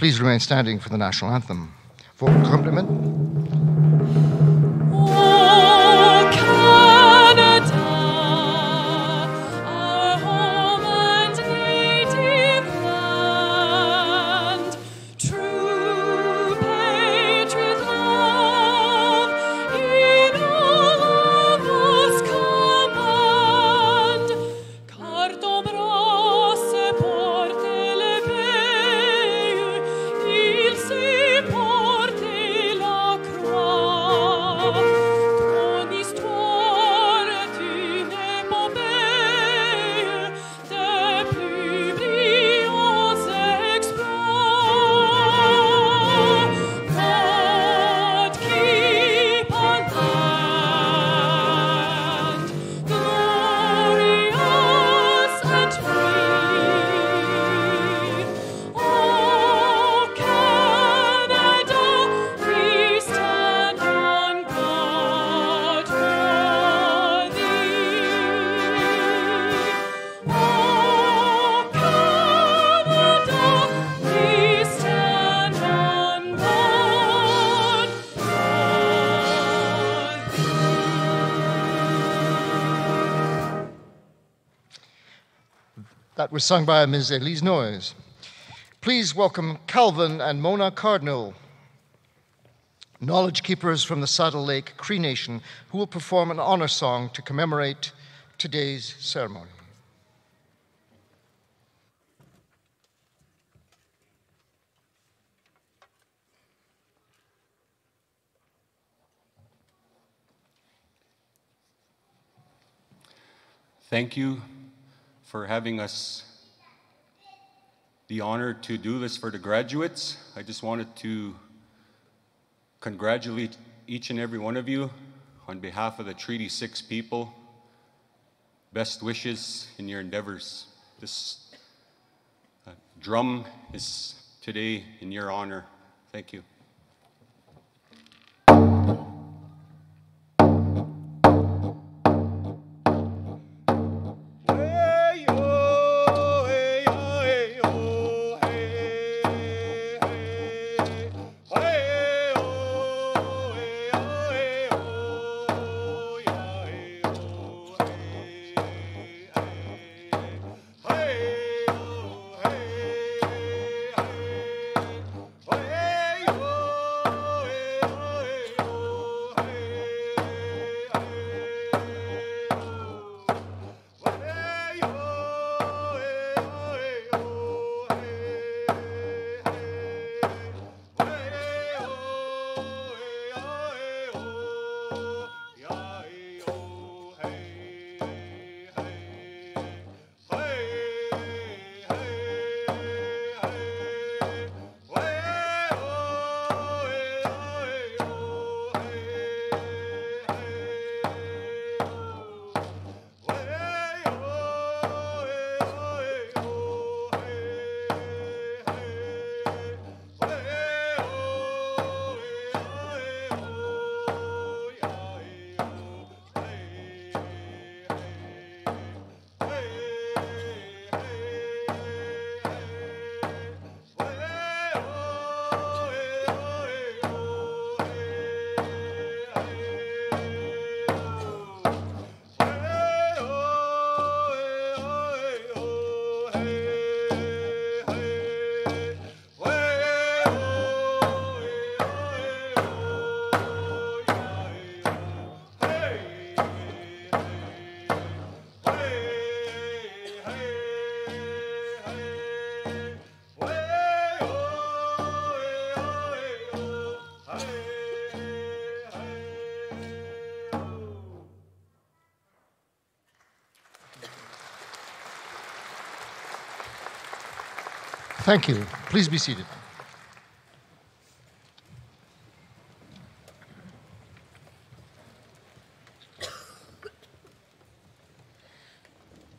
please remain standing for the national anthem. Vocal accompaniment. That was sung by Ms. Elise Noyes. Please welcome Calvin and Mona Cardinal, knowledge keepers from the Saddle Lake Cree Nation, who will perform an honor song to commemorate today's ceremony. Thank you for having us the honor to do this for the graduates. I just wanted to congratulate each and every one of you on behalf of the Treaty 6 people. Best wishes in your endeavors. This drum is today in your honor. Thank you. Thank you. Please be seated.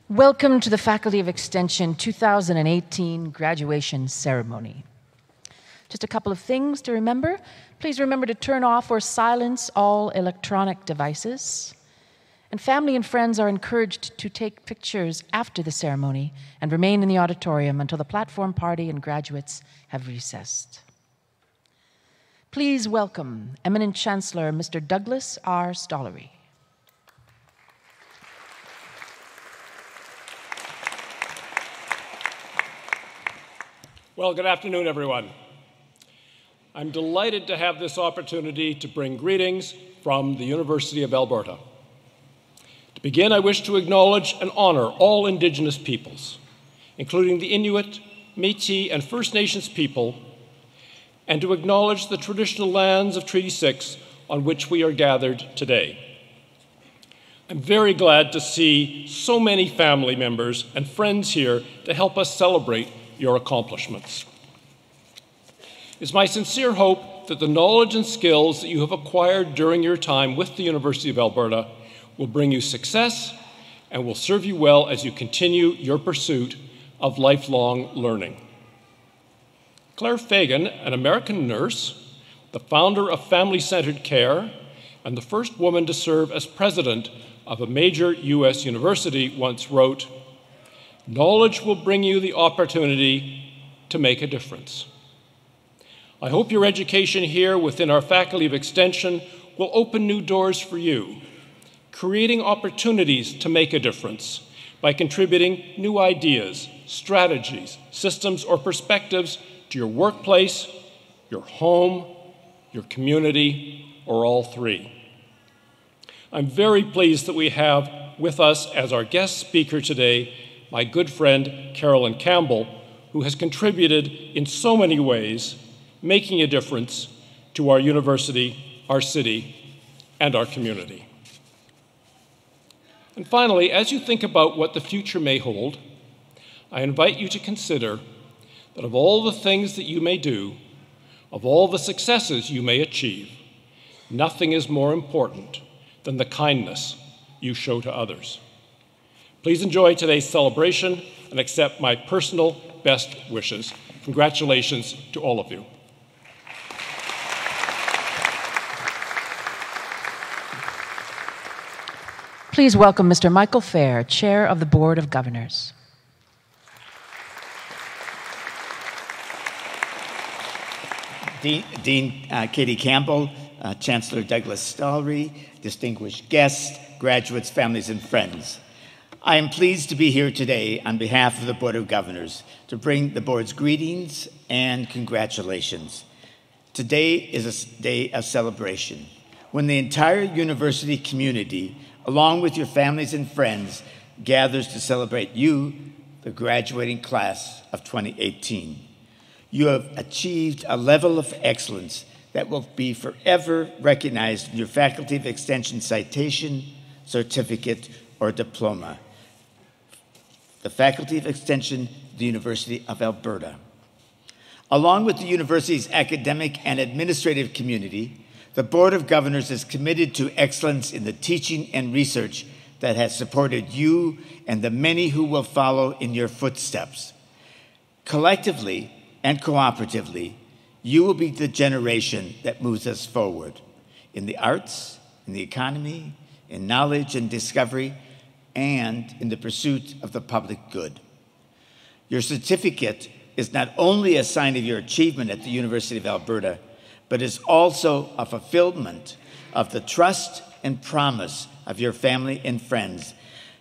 Welcome to the Faculty of Extension 2018 graduation ceremony. Just a couple of things to remember. Please remember to turn off or silence all electronic devices. And family and friends are encouraged to take pictures after the ceremony and remain in the auditorium until the platform party and graduates have recessed. Please welcome eminent Chancellor Mr. Douglas R. Stollery. Well, good afternoon, everyone. I'm delighted to have this opportunity to bring greetings from the University of Alberta. To begin, I wish to acknowledge and honor all Indigenous peoples, including the Inuit, Métis, and First Nations people, and to acknowledge the traditional lands of Treaty 6 on which we are gathered today. I'm very glad to see so many family members and friends here to help us celebrate your accomplishments. It's my sincere hope that the knowledge and skills that you have acquired during your time with the University of Alberta will bring you success and will serve you well as you continue your pursuit of lifelong learning. Clare Fagan, an American nurse, the founder of family-centered care, and the first woman to serve as president of a major U.S. university, once wrote, "Knowledge will bring you the opportunity to make a difference." I hope your education here within our Faculty of Extension will open new doors for you, creating opportunities to make a difference by contributing new ideas, strategies, systems, or perspectives to your workplace, your home, your community, or all three. I'm very pleased that we have with us as our guest speaker today my good friend Carolyn Campbell, who has contributed in so many ways, making a difference to our university, our city, and our community. And finally, as you think about what the future may hold, I invite you to consider that of all the things that you may do, of all the successes you may achieve, nothing is more important than the kindness you show to others. Please enjoy today's celebration and accept my personal best wishes. Congratulations to all of you. Please welcome Mr. Michael Fair, Chair of the Board of Governors. Dean Katie Campbell, Chancellor Douglas Stollery, distinguished guests, graduates, families, and friends. I am pleased to be here today on behalf of the Board of Governors to bring the board's greetings and congratulations. Today is a day of celebration when the entire university community, along with your families and friends, gathers to celebrate you, the graduating class of 2018. You have achieved a level of excellence that will be forever recognized in your Faculty of Extension citation, certificate, or diploma. The Faculty of Extension, the University of Alberta. Along with the university's academic and administrative community, the Board of Governors is committed to excellence in the teaching and research that has supported you and the many who will follow in your footsteps. Collectively and cooperatively, you will be the generation that moves us forward in the arts, in the economy, in knowledge and discovery, and in the pursuit of the public good. Your certificate is not only a sign of your achievement at the University of Alberta, but is also a fulfillment of the trust and promise of your family and friends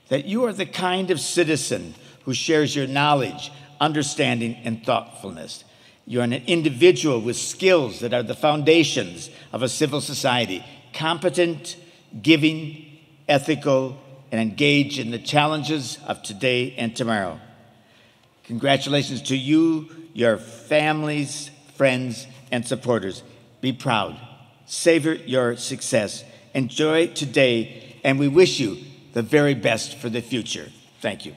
that you are the kind of citizen who shares your knowledge, understanding, and thoughtfulness. You're an individual with skills that are the foundations of a civil society, competent, giving, ethical, and engaged in the challenges of today and tomorrow. Congratulations to you, your families, friends, and supporters. Be proud. Savor your success. Enjoy today, and we wish you the very best for the future. Thank you.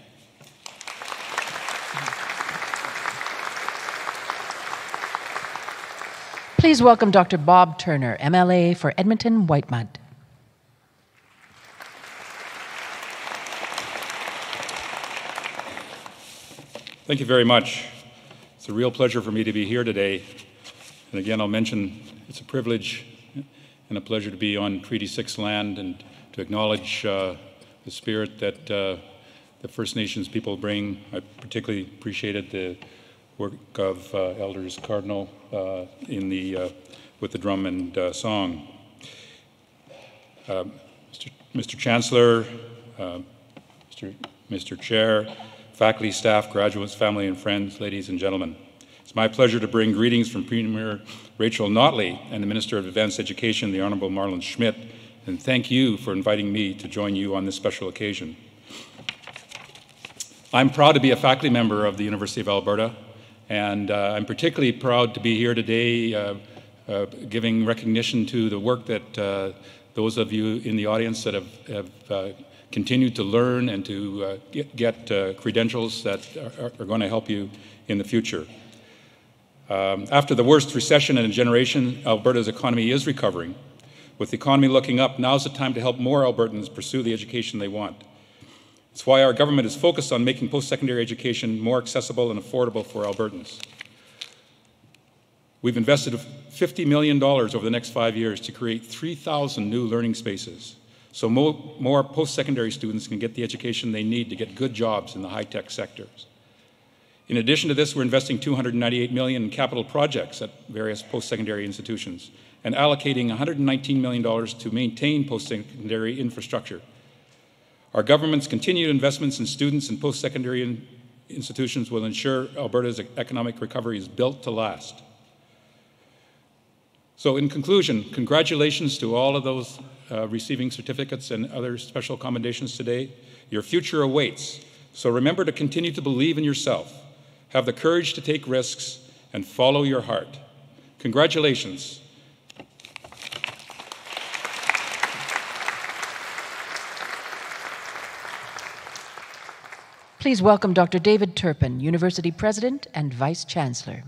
Please welcome Dr. Bob Turner, MLA for Edmonton Whitemud. Thank you very much. It's a real pleasure for me to be here today. And again, I'll mention it's a privilege and a pleasure to be on Treaty 6 land and to acknowledge the spirit that the First Nations people bring. I particularly appreciated the work of Elders Cardinal with the drum and song. Mr. Chancellor, Mr. Chair, faculty, staff, graduates, family, and friends, ladies and gentlemen. It's my pleasure to bring greetings from Premier Rachel Notley and the Minister of Advanced Education, the Honourable Marlon Schmidt, and thank you for inviting me to join you on this special occasion. I'm proud to be a faculty member of the University of Alberta, and I'm particularly proud to be here today giving recognition to the work that those of you in the audience that have continued to learn and to get credentials that are going to help you in the future. After the worst recession in a generation, Alberta's economy is recovering. With the economy looking up, now's the time to help more Albertans pursue the education they want. It's why our government is focused on making post-secondary education more accessible and affordable for Albertans. We've invested $50 million over the next 5 years to create 3,000 new learning spaces, so more post-secondary students can get the education they need to get good jobs in the high-tech sectors. In addition to this, we're investing $298 million in capital projects at various post-secondary institutions and allocating $119 million to maintain post-secondary infrastructure. Our government's continued investments in students and post-secondary institutions will ensure Alberta's economic recovery is built to last. So in conclusion, congratulations to all of those receiving certificates and other special commendations today. Your future awaits, so remember to continue to believe in yourself, have the courage to take risks, and follow your heart. Congratulations. Please welcome Dr. David Turpin, University President and Vice Chancellor.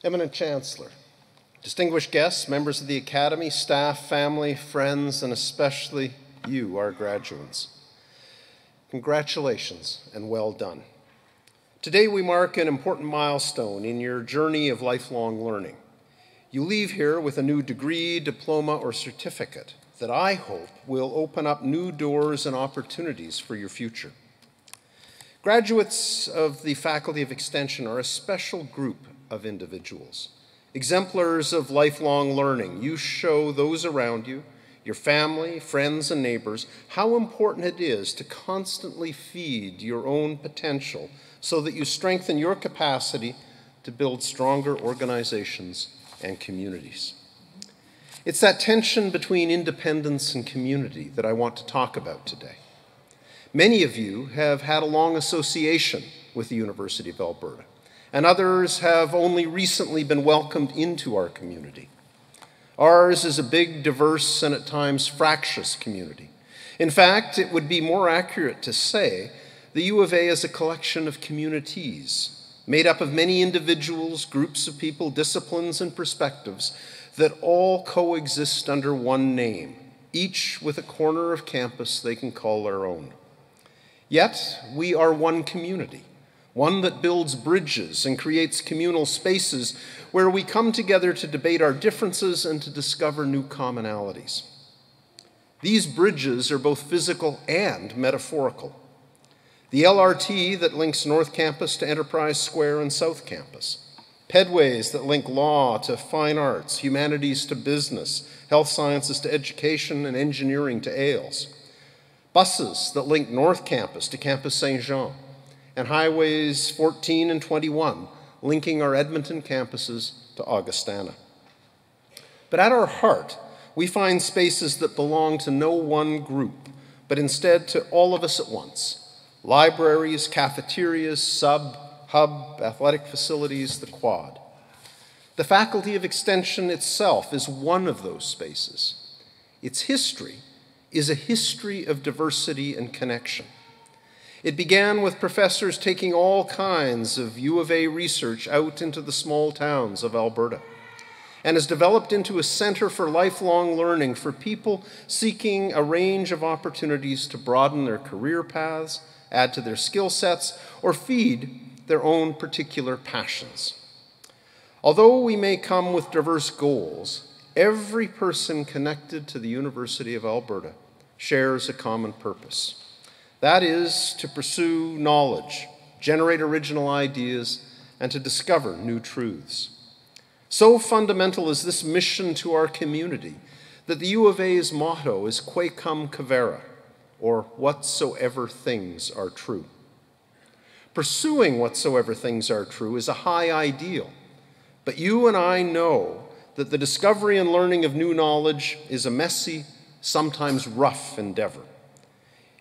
Eminent Chancellor, distinguished guests, members of the Academy, staff, family, friends, and especially you, our graduates. Congratulations and well done. Today we mark an important milestone in your journey of lifelong learning. You leave here with a new degree, diploma, or certificate that I hope will open up new doors and opportunities for your future. Graduates of the Faculty of Extension are a special group of individuals, exemplars of lifelong learning. You show those around you, your family, friends, and neighbors, how important it is to constantly feed your own potential so that you strengthen your capacity to build stronger organizations and communities. It's that tension between independence and community that I want to talk about today. Many of you have had a long association with the University of Alberta, and others have only recently been welcomed into our community. Ours is a big, diverse, and at times fractious community. In fact, it would be more accurate to say the U of A is a collection of communities made up of many individuals, groups of people, disciplines, and perspectives that all coexist under one name, each with a corner of campus they can call their own. Yet, we are one community, one that builds bridges and creates communal spaces where we come together to debate our differences and to discover new commonalities. These bridges are both physical and metaphorical. The LRT that links North Campus to Enterprise Square and South Campus, pedways that link law to fine arts, humanities to business, health sciences to education, and engineering to Ailes, buses that link North Campus to Campus Saint-Jean, and highways 14 and 21 linking our Edmonton campuses to Augustana. But at our heart, we find spaces that belong to no one group, but instead to all of us at once. Libraries, cafeterias, sub, hub, athletic facilities, the quad. The Faculty of Extension itself is one of those spaces. Its history is a history of diversity and connection. It began with professors taking all kinds of U of A research out into the small towns of Alberta, and has developed into a center for lifelong learning for people seeking a range of opportunities to broaden their career paths, add to their skill sets, or feed their own particular passions. Although we may come with diverse goals, every person connected to the University of Alberta shares a common purpose. That is to pursue knowledge, generate original ideas, and to discover new truths. So fundamental is this mission to our community that the U of A's motto is Quaecum Cavera, or whatsoever things are true. Pursuing whatsoever things are true is a high ideal, but you and I know that the discovery and learning of new knowledge is a messy, sometimes rough endeavor.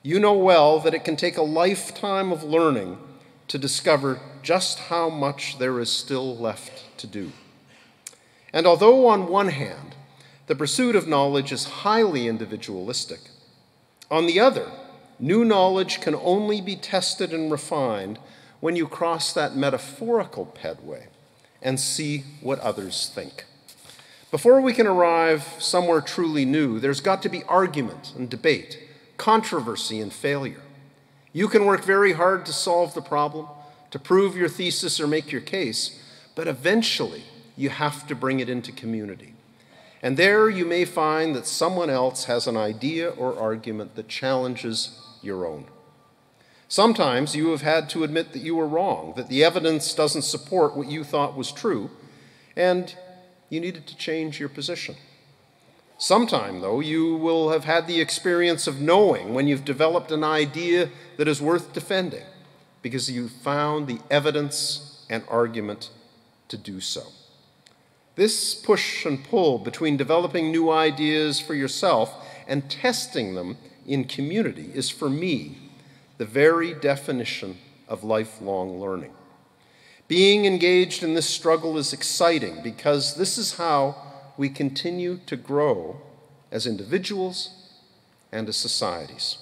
You know well that it can take a lifetime of learning to discover just how much there is still left to do. And although on one hand, the pursuit of knowledge is highly individualistic, on the other, new knowledge can only be tested and refined when you cross that metaphorical pedway and see what others think. Before we can arrive somewhere truly new, there's got to be argument and debate, controversy and failure. You can work very hard to solve the problem, to prove your thesis or make your case, but eventually you have to bring it into community. And there you may find that someone else has an idea or argument that challenges your own. Sometimes you have had to admit that you were wrong, that the evidence doesn't support what you thought was true, and you needed to change your position. Sometime, though, you will have had the experience of knowing when you've developed an idea that is worth defending, because you found the evidence and argument to do so. This push and pull between developing new ideas for yourself and testing them in community is, for me, the very definition of lifelong learning. Being engaged in this struggle is exciting because this is how we continue to grow as individuals and as societies.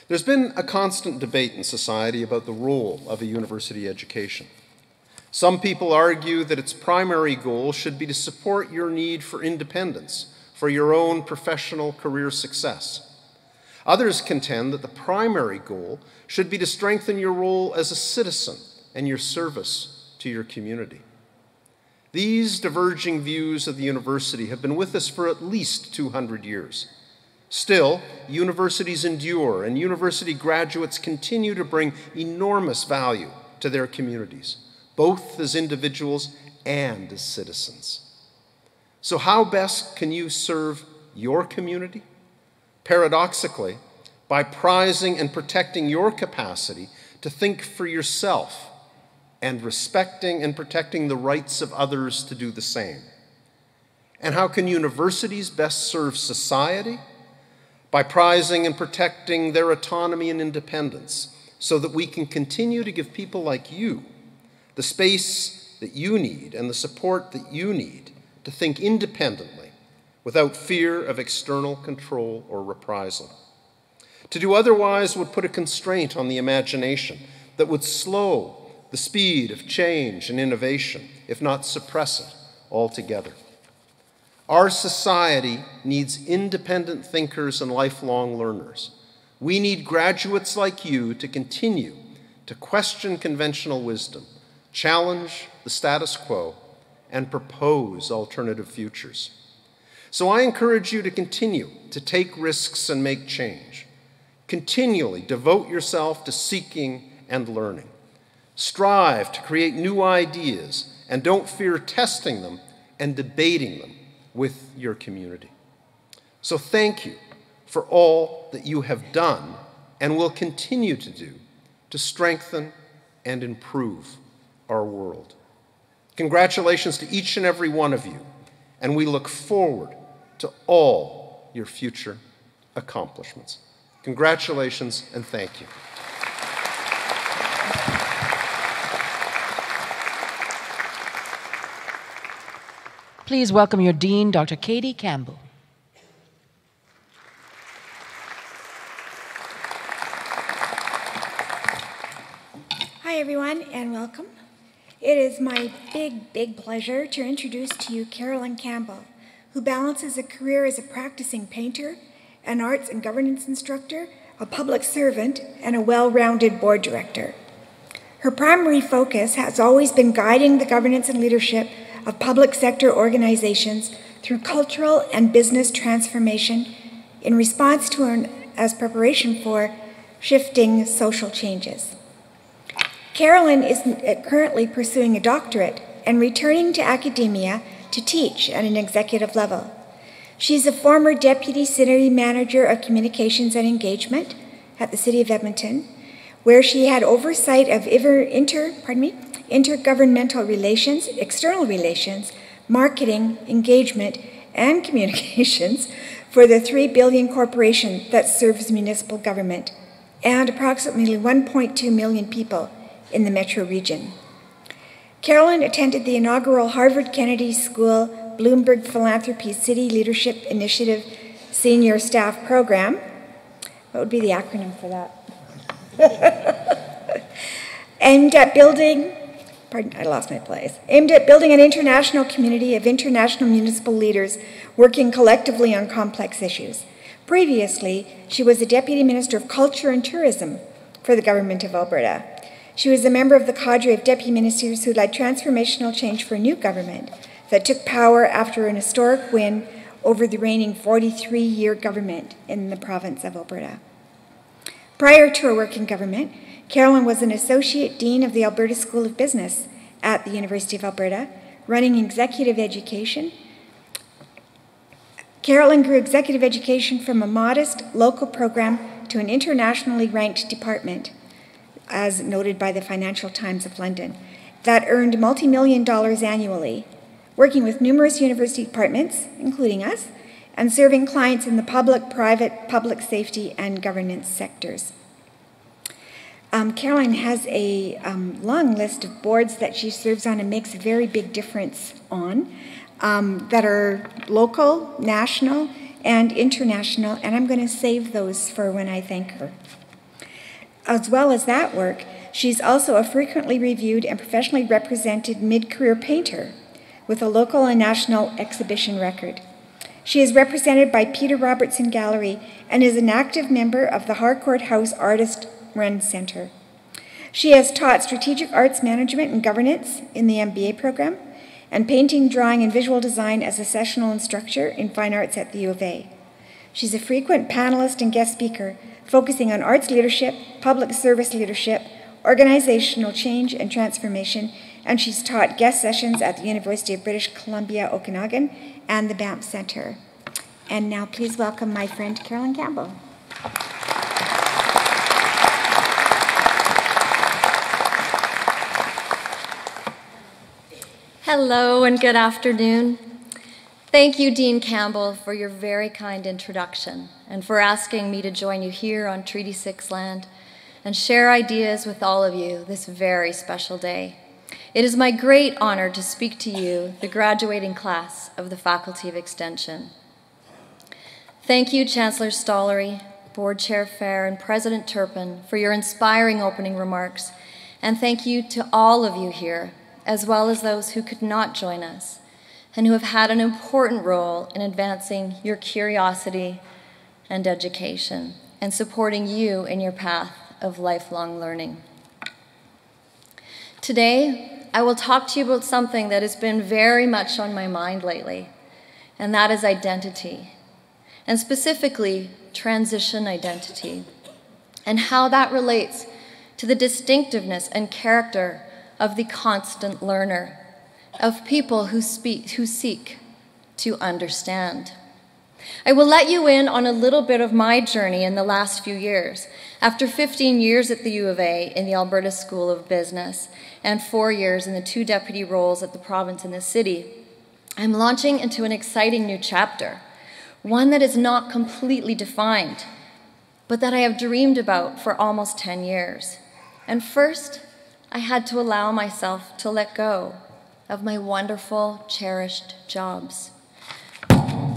There's been a constant debate in society about the role of a university education. Some people argue that its primary goal should be to support your need for independence, for your own professional career success. Others contend that the primary goal should be to strengthen your role as a citizen and your service to your community. These diverging views of the university have been with us for at least 200 years. Still, universities endure, and university graduates continue to bring enormous value to their communities, both as individuals and as citizens. So how best can you serve your community? Paradoxically, by prizing and protecting your capacity to think for yourself and respecting and protecting the rights of others to do the same. And how can universities best serve society? By prizing and protecting their autonomy and independence so that we can continue to give people like you the space that you need and the support that you need to think independently without fear of external control or reprisal. To do otherwise would put a constraint on the imagination that would slow the speed of change and innovation, if not suppress it altogether. Our society needs independent thinkers and lifelong learners. We need graduates like you to continue to question conventional wisdom, challenge the status quo, and propose alternative futures. So I encourage you to continue to take risks and make change. Continually devote yourself to seeking and learning. Strive to create new ideas and don't fear testing them and debating them with your community. So thank you for all that you have done and will continue to do to strengthen and improve our world. Congratulations to each and every one of you, and we look forward to all your future accomplishments. Congratulations and thank you. Please welcome your Dean, Dr. Carolyn Campbell. Hi, everyone, and welcome. It is my big pleasure to introduce to you Carolyn Campbell, who balances a career as a practicing painter, an arts and governance instructor, a public servant, and a well-rounded board director. Her primary focus has always been guiding the governance and leadership of public sector organizations through cultural and business transformation in response to and as preparation for shifting social changes. Carolyn is currently pursuing a doctorate and returning to academia to teach at an executive level. She's a former Deputy City Manager of Communications and Engagement at the City of Edmonton, where she had oversight of intergovernmental relations, external relations, marketing, engagement, and communications for the $3 billion corporation that serves municipal government and approximately 1.2 million people in the metro region. Carolyn attended the inaugural Harvard Kennedy School Bloomberg Philanthropy City Leadership Initiative Senior Staff Program. What would be the acronym for that? Aimed at building an international community of international municipal leaders working collectively on complex issues. Previously, she was the Deputy Minister of Culture and Tourism for the Government of Alberta. She was a member of the cadre of deputy ministers who led transformational change for a new government that took power after an historic win over the reigning 43-year government in the province of Alberta. Prior to her work in government, Carolyn was an Associate Dean of the Alberta School of Business at the University of Alberta, running executive education. Carolyn grew executive education from a modest local program to an internationally ranked department, as noted by the Financial Times of London, that earned multi-million dollars annually, working with numerous university departments, including us, and serving clients in the public, private, public safety, and governance sectors. Carolyn has a long list of boards that she serves on and makes a very big difference on that are local, national, and international, and I'm going to save those for when I thank her. As well as that work, she's also a frequently reviewed and professionally represented mid-career painter with a local and national exhibition record. She is represented by Peter Robertson Gallery and is an active member of the Harcourt House Artist Run Center. She has taught strategic arts management and governance in the MBA program and painting, drawing, and visual design as a sessional instructor in fine arts at the U of A. She's a frequent panelist and guest speaker, focusing on arts leadership, public service leadership, organizational change and transformation, and she's taught guest sessions at the University of British Columbia, Okanagan, and the Banff Center. And now please welcome my friend Carolyn Campbell. Hello and good afternoon. Thank you, Dean Campbell, for your very kind introduction and for asking me to join you here on Treaty 6 land and share ideas with all of you this very special day. It is my great honor to speak to you, the graduating class of the Faculty of Extension. Thank you, Chancellor Stollery, Board Chair Fair, and President Turpin for your inspiring opening remarks, and thank you to all of you here, as well as those who could not join us, and who have had an important role in advancing your curiosity and education, and supporting you in your path of lifelong learning. Today, I will talk to you about something that has been very much on my mind lately, and that is identity, and specifically transition identity, and how that relates to the distinctiveness and character of the constant learner, of people who seek to understand. I will let you in on a little bit of my journey in the last few years. After 15 years at the U of A in the Alberta School of Business and 4 years in the 2 deputy roles at the province and the city, I'm launching into an exciting new chapter, one that is not completely defined, but that I have dreamed about for almost 10 years. And first, I had to allow myself to let go of my wonderful, cherished jobs.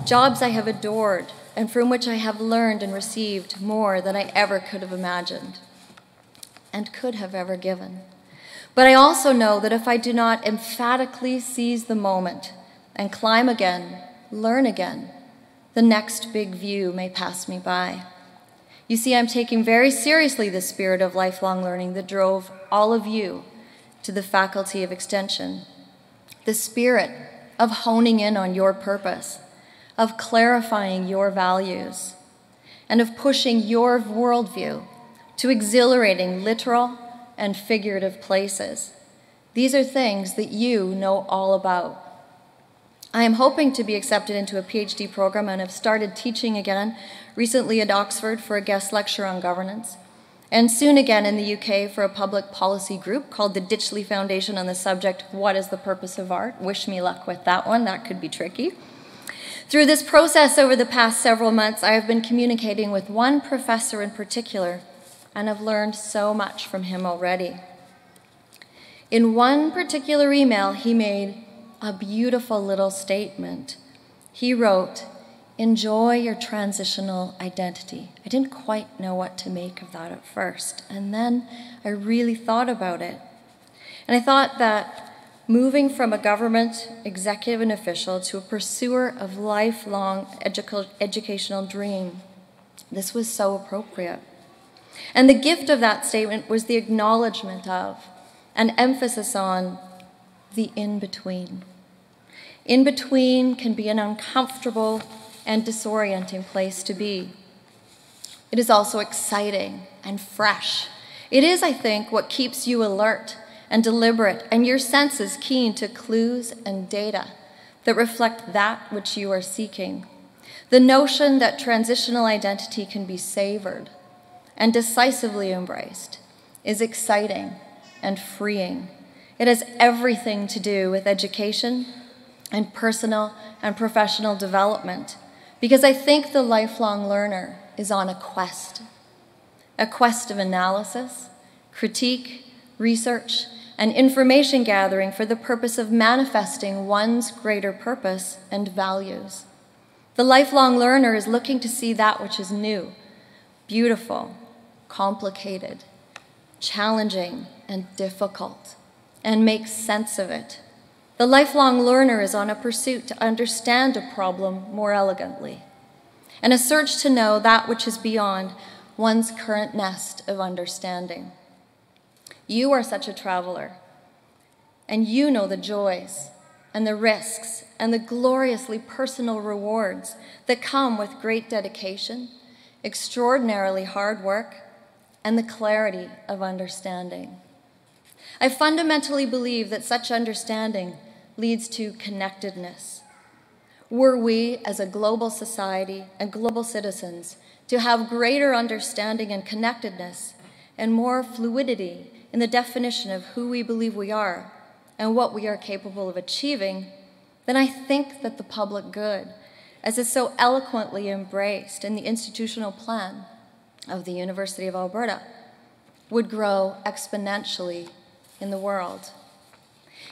Jobs I have adored and from which I have learned and received more than I ever could have imagined and could have ever given. But I also know that if I do not emphatically seize the moment and climb again, learn again, the next big view may pass me by. You see, I'm taking very seriously the spirit of lifelong learning that drove all of you to the Faculty of Extension. The spirit of honing in on your purpose, of clarifying your values, and of pushing your worldview to exhilarating literal and figurative places. These are things that you know all about. I am hoping to be accepted into a PhD program and have started teaching again, recently at Oxford for a guest lecture on governance, and soon again in the UK for a public policy group called the Ditchley Foundation on the subject, What is the Purpose of Art? Wish me luck with that one, that could be tricky. Through this process over the past several months, I have been communicating with one professor in particular and have learned so much from him already. In one particular email, he made a beautiful little statement. He wrote, "Enjoy your transitional identity." I didn't quite know what to make of that at first, and then I really thought about it. And I thought that moving from a government executive and official to a pursuer of lifelong educational dream, this was so appropriate. And the gift of that statement was the acknowledgement of, an emphasis on, the in-between. In-between can be an uncomfortable and disorienting place to be. It is also exciting and fresh. It is, I think, what keeps you alert and deliberate, and your senses keen to clues and data that reflect that which you are seeking. The notion that transitional identity can be savored and decisively embraced is exciting and freeing. It has everything to do with education and personal and professional development, because I think the lifelong learner is on a quest of analysis, critique, research, and information gathering for the purpose of manifesting one's greater purpose and values. The lifelong learner is looking to see that which is new, beautiful, complicated, challenging, and difficult, and make sense of it. The lifelong learner is on a pursuit to understand a problem more elegantly, and a search to know that which is beyond one's current nest of understanding. You are such a traveler, and you know the joys and the risks and the gloriously personal rewards that come with great dedication, extraordinarily hard work, and the clarity of understanding. I fundamentally believe that such understanding leads to connectedness. Were we, as a global society and global citizens, to have greater understanding and connectedness and more fluidity in the definition of who we believe we are and what we are capable of achieving, then I think that the public good, as is so eloquently embraced in the institutional plan of the University of Alberta, would grow exponentially in the world.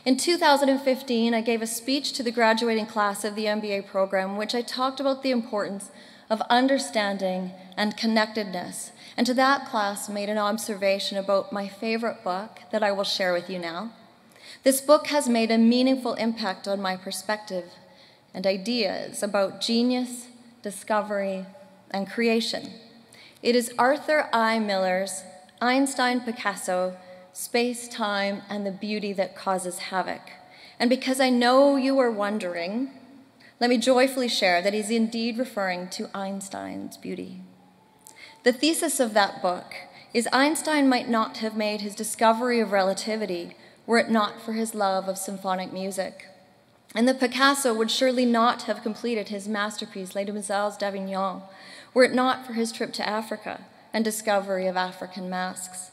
In 2015, I gave a speech to the graduating class of the MBA program, in which I talked about the importance of understanding and connectedness, and to that class made an observation about my favorite book that I will share with you now. This book has made a meaningful impact on my perspective and ideas about genius, discovery, and creation. It is Arthur I. Miller's Einstein, Picasso, Space, Time, and the Beauty That Causes Havoc. And because I know you are wondering, let me joyfully share that he's indeed referring to Einstein's beauty. The thesis of that book is Einstein might not have made his discovery of relativity were it not for his love of symphonic music. And that Picasso would surely not have completed his masterpiece, Les Demoiselles d'Avignon, were it not for his trip to Africa and discovery of African masks.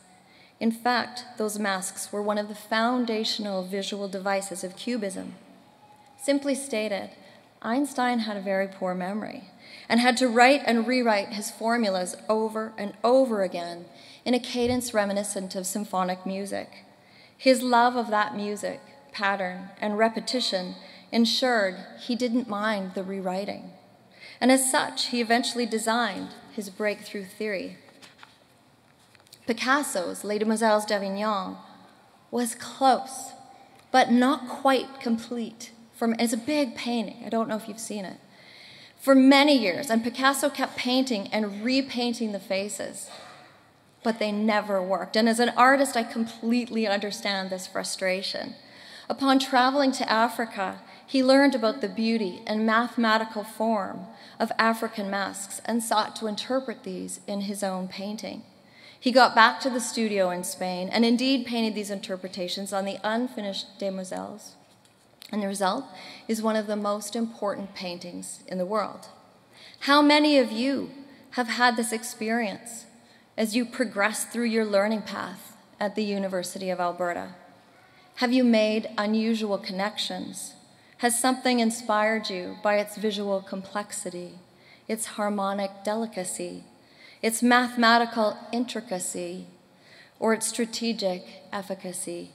In fact, those masks were one of the foundational visual devices of Cubism. Simply stated, Einstein had a very poor memory and had to write and rewrite his formulas over and over again in a cadence reminiscent of symphonic music. His love of that music, pattern, and repetition ensured he didn't mind the rewriting. And as such, he eventually designed his breakthrough theory. Picasso's Les Demoiselles d'Avignon was close, but not quite complete. It's a big painting. I don't know if you've seen it. for many years, and Picasso kept painting and repainting the faces, but they never worked. And as an artist, I completely understand this frustration. Upon traveling to Africa, he learned about the beauty and mathematical form of African masks and sought to interpret these in his own painting. He got back to the studio in Spain and indeed painted these interpretations on the unfinished demoiselles. And the result is one of the most important paintings in the world. How many of you have had this experience as you progress through your learning path at the University of Alberta? Have you made unusual connections? Has something inspired you by its visual complexity, its harmonic delicacy, its mathematical intricacy, or its strategic efficacy?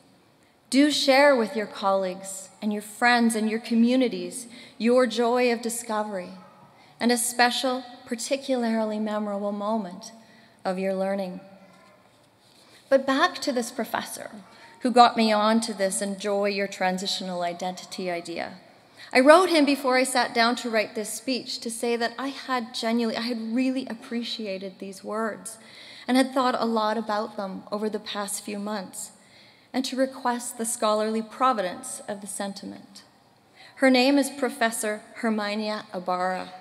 Do share with your colleagues and your friends and your communities your joy of discovery and a special, particularly memorable moment of your learning. But back to this professor who got me on to this enjoy your transitional identity idea. I wrote him before I sat down to write this speech to say that I had really appreciated these words and had thought a lot about them over the past few months, and to request the scholarly providence of the sentiment. Her name is Professor Herminia Ibarra,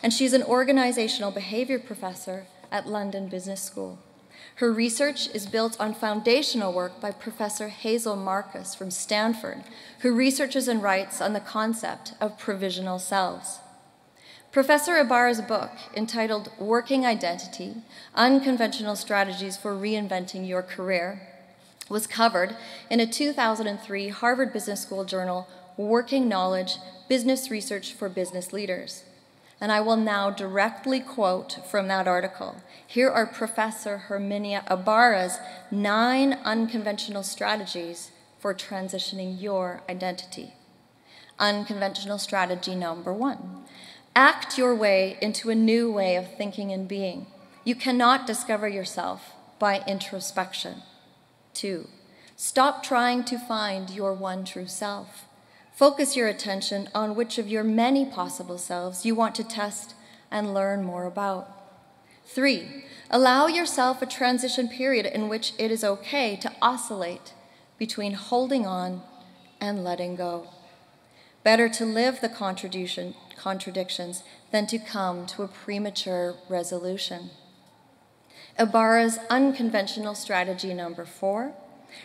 and she's an organizational behavior professor at London Business School. Her research is built on foundational work by Professor Hazel Marcus from Stanford, who researches and writes on the concept of provisional selves. Professor Ibarra's book, entitled Working Identity: Unconventional Strategies for Reinventing Your Career, was covered in a 2003 Harvard Business School journal, Working Knowledge: Business Research for Business Leaders. And I will now directly quote from that article. Here are Professor Herminia Ibarra's 9 unconventional strategies for transitioning your identity. Unconventional strategy number 1. Act your way into a new way of thinking and being. You cannot discover yourself by introspection. 2. Stop trying to find your one true self. Focus your attention on which of your many possible selves you want to test and learn more about. 3. Allow yourself a transition period in which it is okay to oscillate between holding on and letting go. Better to live the contradictions than to come to a premature resolution. Ibarra's unconventional strategy number 4.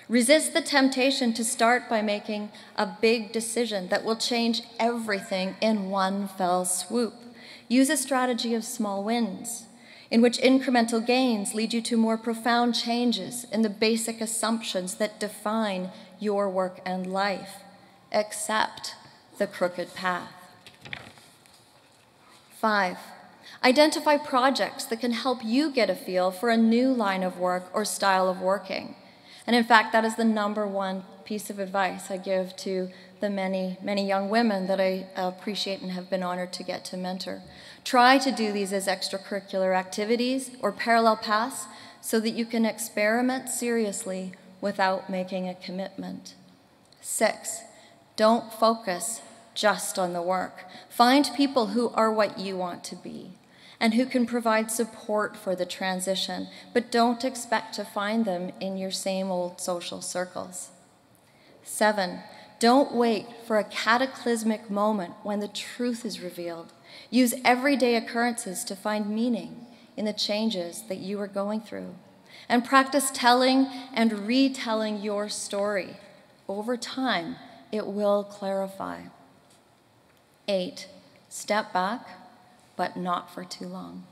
Resist the temptation to start by making a big decision that will change everything in one fell swoop. Use a strategy of small wins, in which incremental gains lead you to more profound changes in the basic assumptions that define your work and life. Accept the crooked path. 5. Identify projects that can help you get a feel for a new line of work or style of working. And in fact, that is the number 1 piece of advice I give to the many, many young women that I appreciate and have been honored to get to mentor. Try to do these as extracurricular activities or parallel paths so that you can experiment seriously without making a commitment. 6. Don't focus just on the work. Find people who are what you want to be and who can provide support for the transition, but don't expect to find them in your same old social circles. 7. Don't wait for a cataclysmic moment when the truth is revealed. Use everyday occurrences to find meaning in the changes that you are going through. And practice telling and retelling your story. Over time, it will clarify. 8. Step back, but not for too long.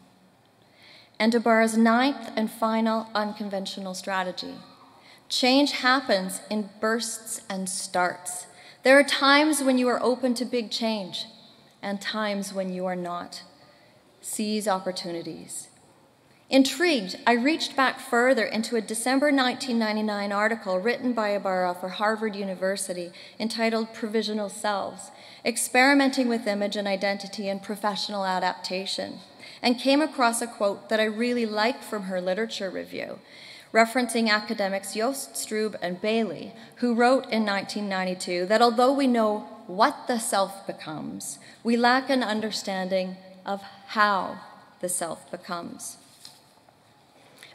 And Ibarra's 9th and final unconventional strategy. Change happens in bursts and starts. There are times when you are open to big change and times when you are not. Seize opportunities. Intrigued, I reached back further into a December 1999 article written by Ibarra for Harvard University entitled Provisional Selves, Experimenting with Image and Identity and Professional Adaptation, and came across a quote that I really like from her literature review, referencing academics Joost Stroob and Bailey, who wrote in 1992 that although we know what the self becomes, we lack an understanding of how the self becomes.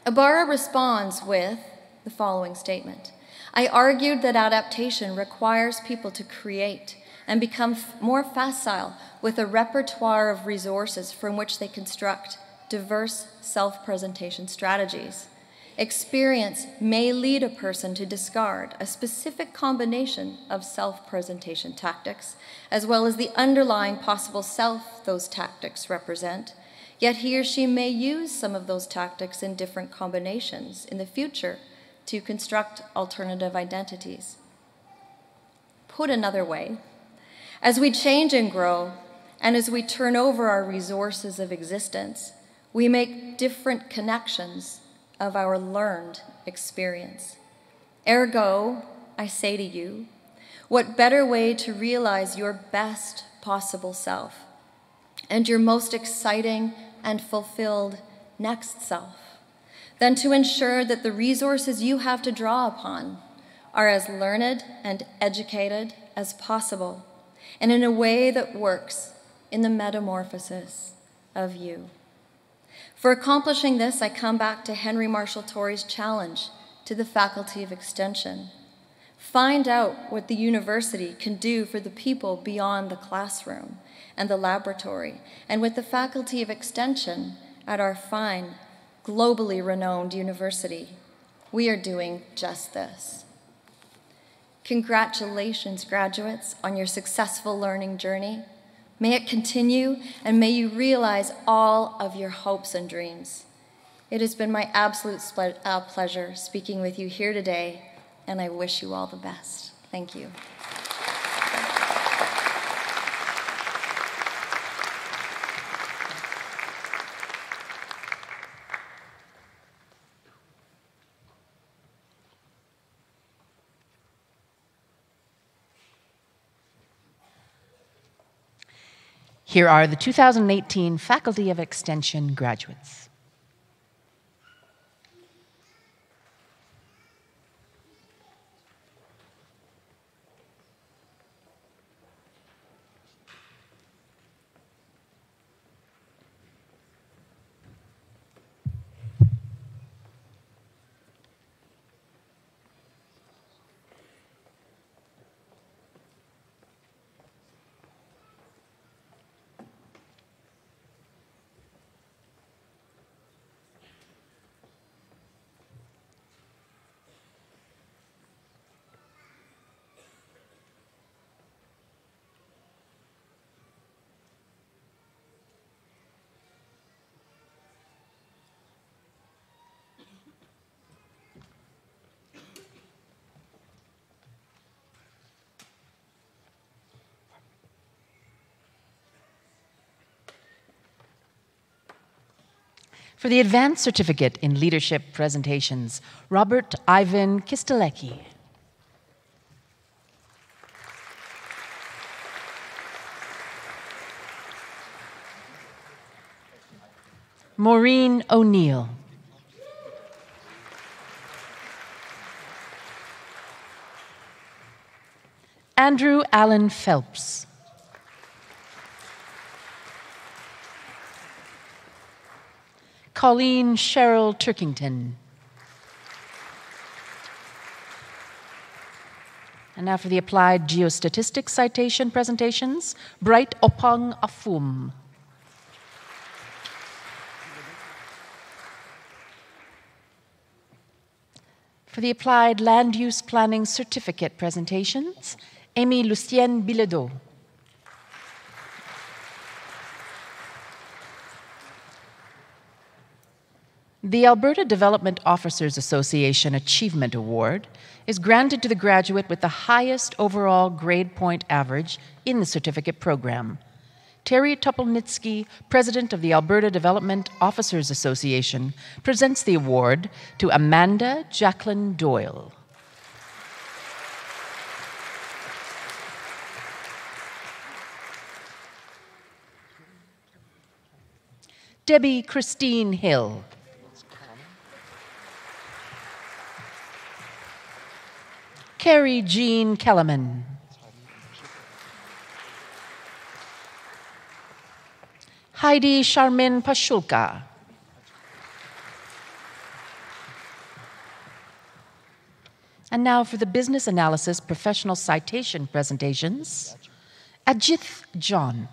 Ibarra responds with the following statement. I argued that adaptation requires people to create and become more facile with a repertoire of resources from which they construct diverse self-presentation strategies. Experience may lead a person to discard a specific combination of self-presentation tactics, as well as the underlying possible self those tactics represent, yet he or she may use some of those tactics in different combinations in the future to construct alternative identities. Put another way, as we change and grow, and as we turn over our resources of existence, we make different connections of our learned experience. Ergo, I say to you, what better way to realize your best possible self and your most exciting and fulfilled next self than to ensure that the resources you have to draw upon are as learned and educated as possible, and in a way that works in the metamorphosis of you. For accomplishing this, I come back to Henry Marshall Torrey's challenge to the Faculty of Extension. Find out what the university can do for the people beyond the classroom and the laboratory, and with the Faculty of Extension at our fine, globally renowned university, we are doing just this. Congratulations, graduates, on your successful learning journey. May it continue, and may you realize all of your hopes and dreams. It has been my absolute pleasure speaking with you here today, and I wish you all the best. Thank you. Here are the 2018 Faculty of Extension graduates. For the Advanced Certificate in Leadership Presentations, Robert Ivan Kistelecki. Maureen O'Neill. Andrew Allen Phelps. Colleen Cheryl Turkington. And now for the Applied Geostatistics Citation presentations, Bright Opong Afum. For the Applied Land Use Planning Certificate presentations, Amy Lucienne Biledo. The Alberta Development Officers Association Achievement Award is granted to the graduate with the highest overall grade point average in the certificate program. Terry Topolnitsky, president of the Alberta Development Officers Association, presents the award to Amanda Jacqueline Doyle. Debbie Christine Hill. Carrie Jean Kellerman. Heidi Sharmin Pashulka. And now for the business analysis professional citation presentations, Ajith John.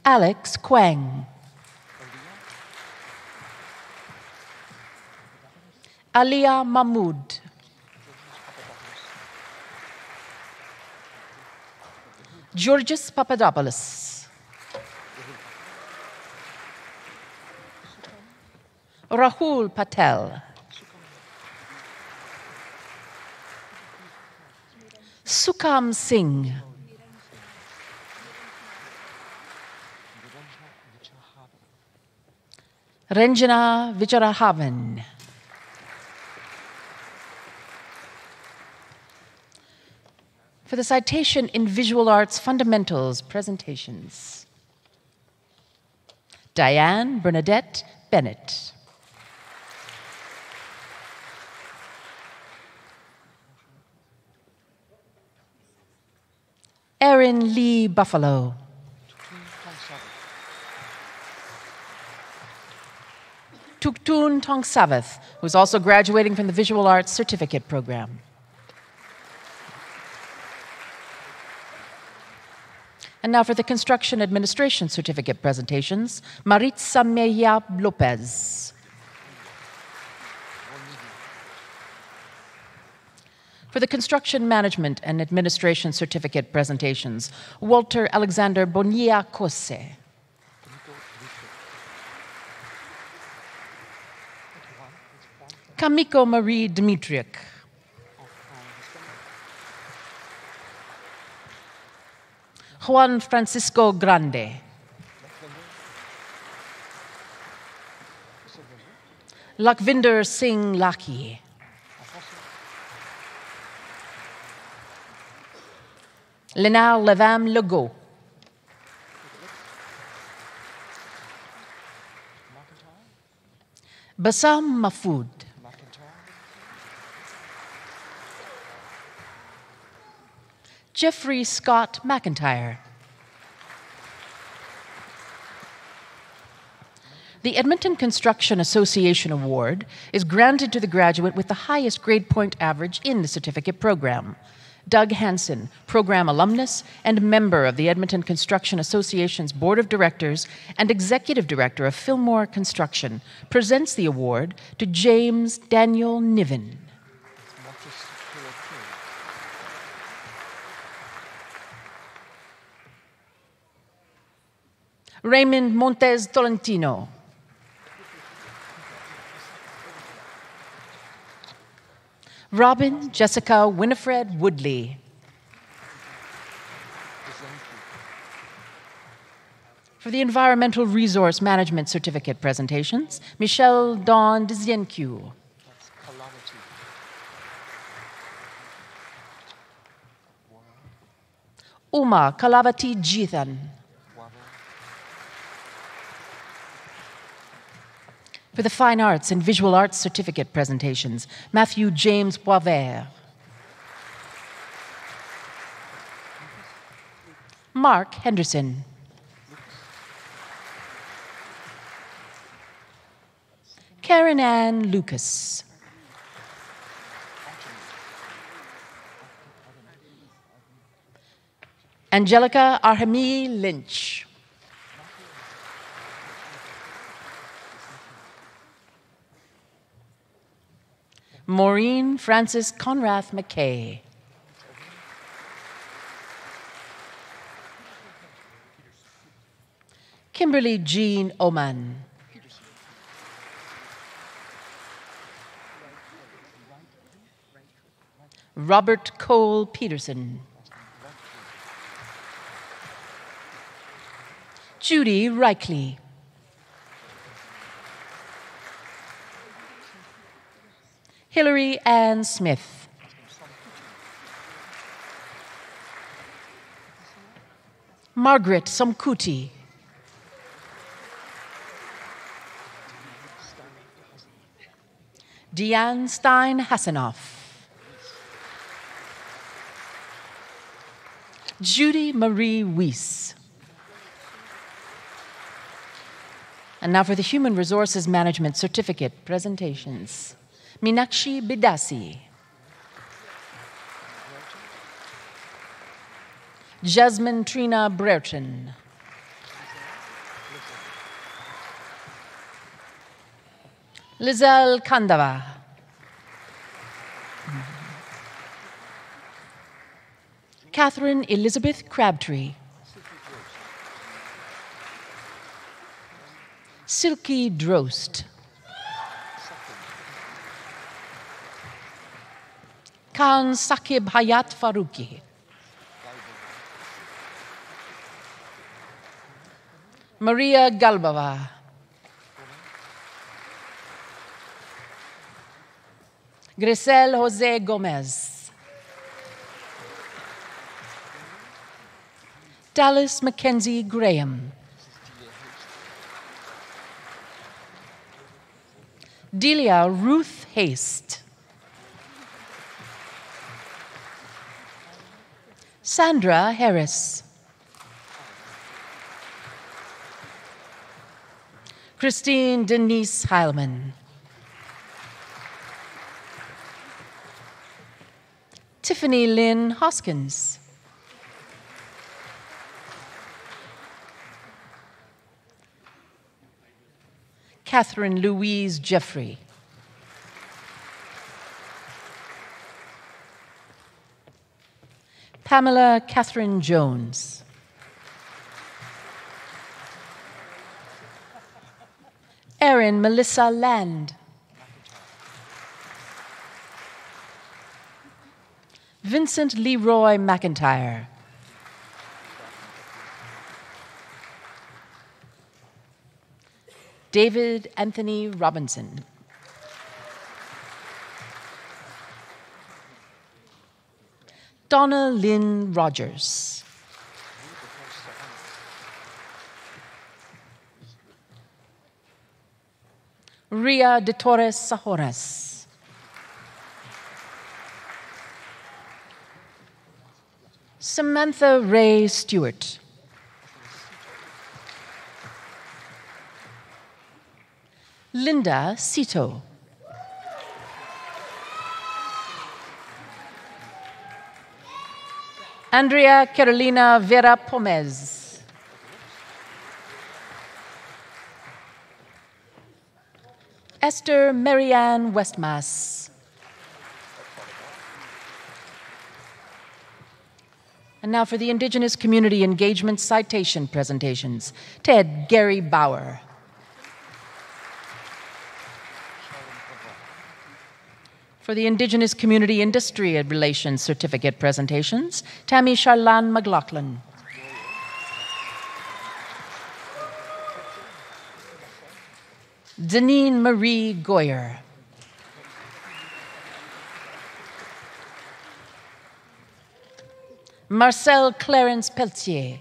Alex Kwang. Alia Mahmood. Georgios Papadopoulos. Rahul Patel. Sukam Singh. Ranjana Vicharahavan. For the Citation in Visual Arts Fundamentals presentations, Diane Bernadette Bennett. Erin Lee Buffalo. Tuktun Tongsavath, who is also graduating from the Visual Arts Certificate Program. And now for the Construction Administration Certificate presentations, Maritza Meya Lopez. For the Construction Management and Administration Certificate presentations, Walter Alexander Bonilla Kose. Kamiko Marie Dmitriuk. Juan Francisco Grande. Lakvinder Singh Laki. Lenal Levam Legault. Bassam Mahfoud. Jeffrey Scott McIntyre. The Edmonton Construction Association Award is granted to the graduate with the highest grade point average in the certificate program. Doug Hansen, program alumnus and member of the Edmonton Construction Association's Board of Directors and Executive Director of Fillmore Construction, presents the award to James Daniel Niven. Raymond Montes Tolentino. Robin Jessica Winifred Woodley. For the Environmental Resource Management Certificate presentations, Michelle Dawn Dzienkiu. Uma Kalavati Jithan. For the Fine Arts and Visual Arts Certificate presentations, Matthew James Boisvert. Mark Henderson. Karen Ann Lucas. Angelica Arhemi Lynch. Maureen Frances Conrath McKay. Kimberly Jean Oman. Robert Cole Peterson. Judy Reichley. Hillary Ann Smith. Margaret Somkuti. Deanne Stein Hassanoff. Judy Marie Weiss. And now for the Human Resources Management Certificate presentations. Meenakshi Bidasi. Jasmine Trina Brereton. Lizelle Kandava. Catherine Elizabeth Crabtree. Silky Drost. Khan Sakib Hayat Faruqi. Maria Galbava. Grisel Jose Gomez. Dallas Mackenzie Graham. Delia Ruth Haste. Sandra Harris. Christine Denise Heilman. Tiffany Lynn Hoskins. Catherine Louise Jeffrey. Pamela Catherine Jones. Erin Melissa Land. Vincent Leroy McIntyre. David Anthony Robinson. Donna Lynn Rogers. Ria de Torres Sajoras. Samantha Ray Stewart. Linda Cito. Andrea Carolina Vera Pomez. Esther Marianne Westmass. And now for the Indigenous Community Engagement Citation presentations. Ted Gary Bauer. For the Indigenous Community Industry Relations Certificate presentations, Tammy Charlan McLaughlin. Deneen Marie Goyer. Marcel Clarence Pelletier.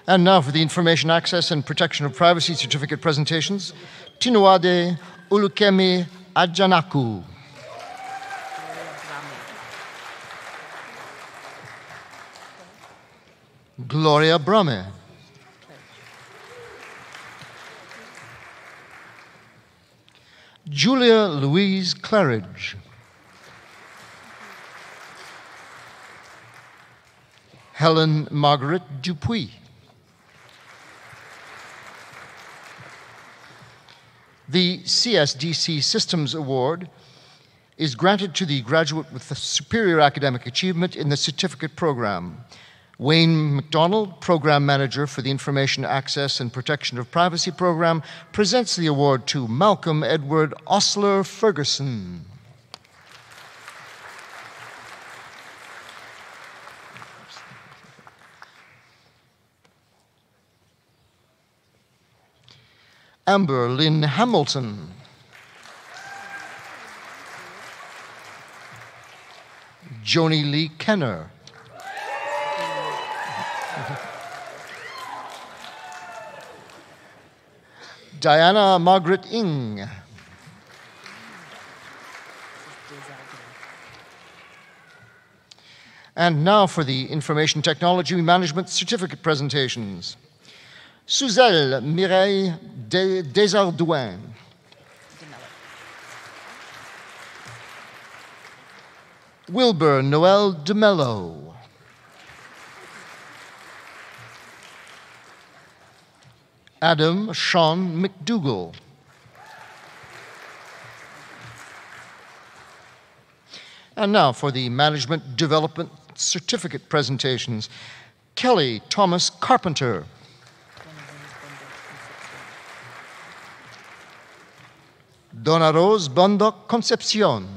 And now for the Information Access and Protection of Privacy Certificate presentations, Tinuade Ulukemi Ajanaku. Gloria Brame. Julia Louise Claridge. Helen Margaret Dupuis. The CSDC Systems Award is granted to the graduate with the superior academic achievement in the certificate program. Wayne McDonald, Program Manager for the Information Access and Protection of Privacy Program, presents the award to Malcolm Edward Osler Ferguson. Amber Lynn Hamilton. Joni Lee Kenner. Diana Margaret Ing. And now for the Information Technology Management Certificate presentations. Suzelle Mireille Desardouin. Wilbur Noel DeMello. Adam Sean McDougall. And now for the Management Development Certificate presentations. Kelly Thomas Carpenter. Donna Rose Bondoc Concepcion.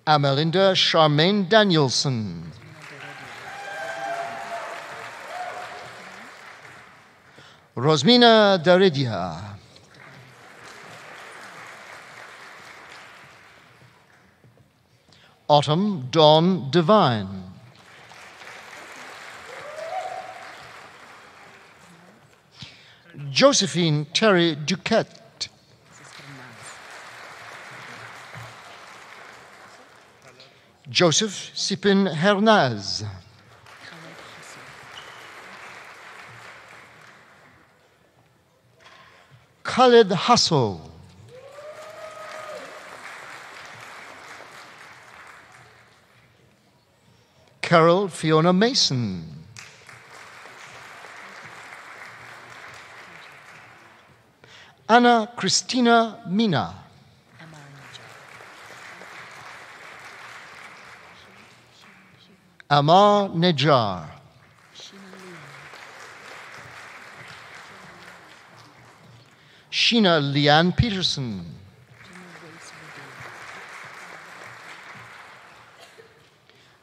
Amelinda Charmaine Danielson. Rosmina Daridia. Autumn Dawn Divine. Josephine Terry Duquette. Joseph Sipin Hernaz. Khaled Hasso. Carol Fiona Mason. Anna Christina Mina. Amar Nejar. Sheena Leanne Peterson.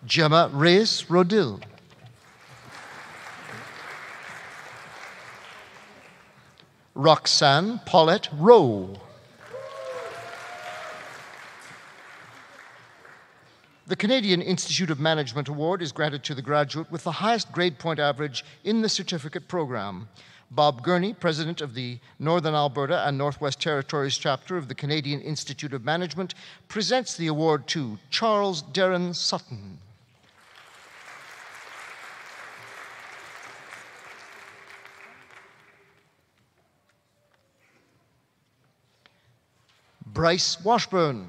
Gemma Reyes Rodil. Roxanne Paulette Rowe. The Canadian Institute of Management Award is granted to the graduate with the highest grade point average in the certificate program. Bob Gurney, president of the Northern Alberta and Northwest Territories chapter of the Canadian Institute of Management, presents the award to Charles Darren Sutton. Bryce Washburn.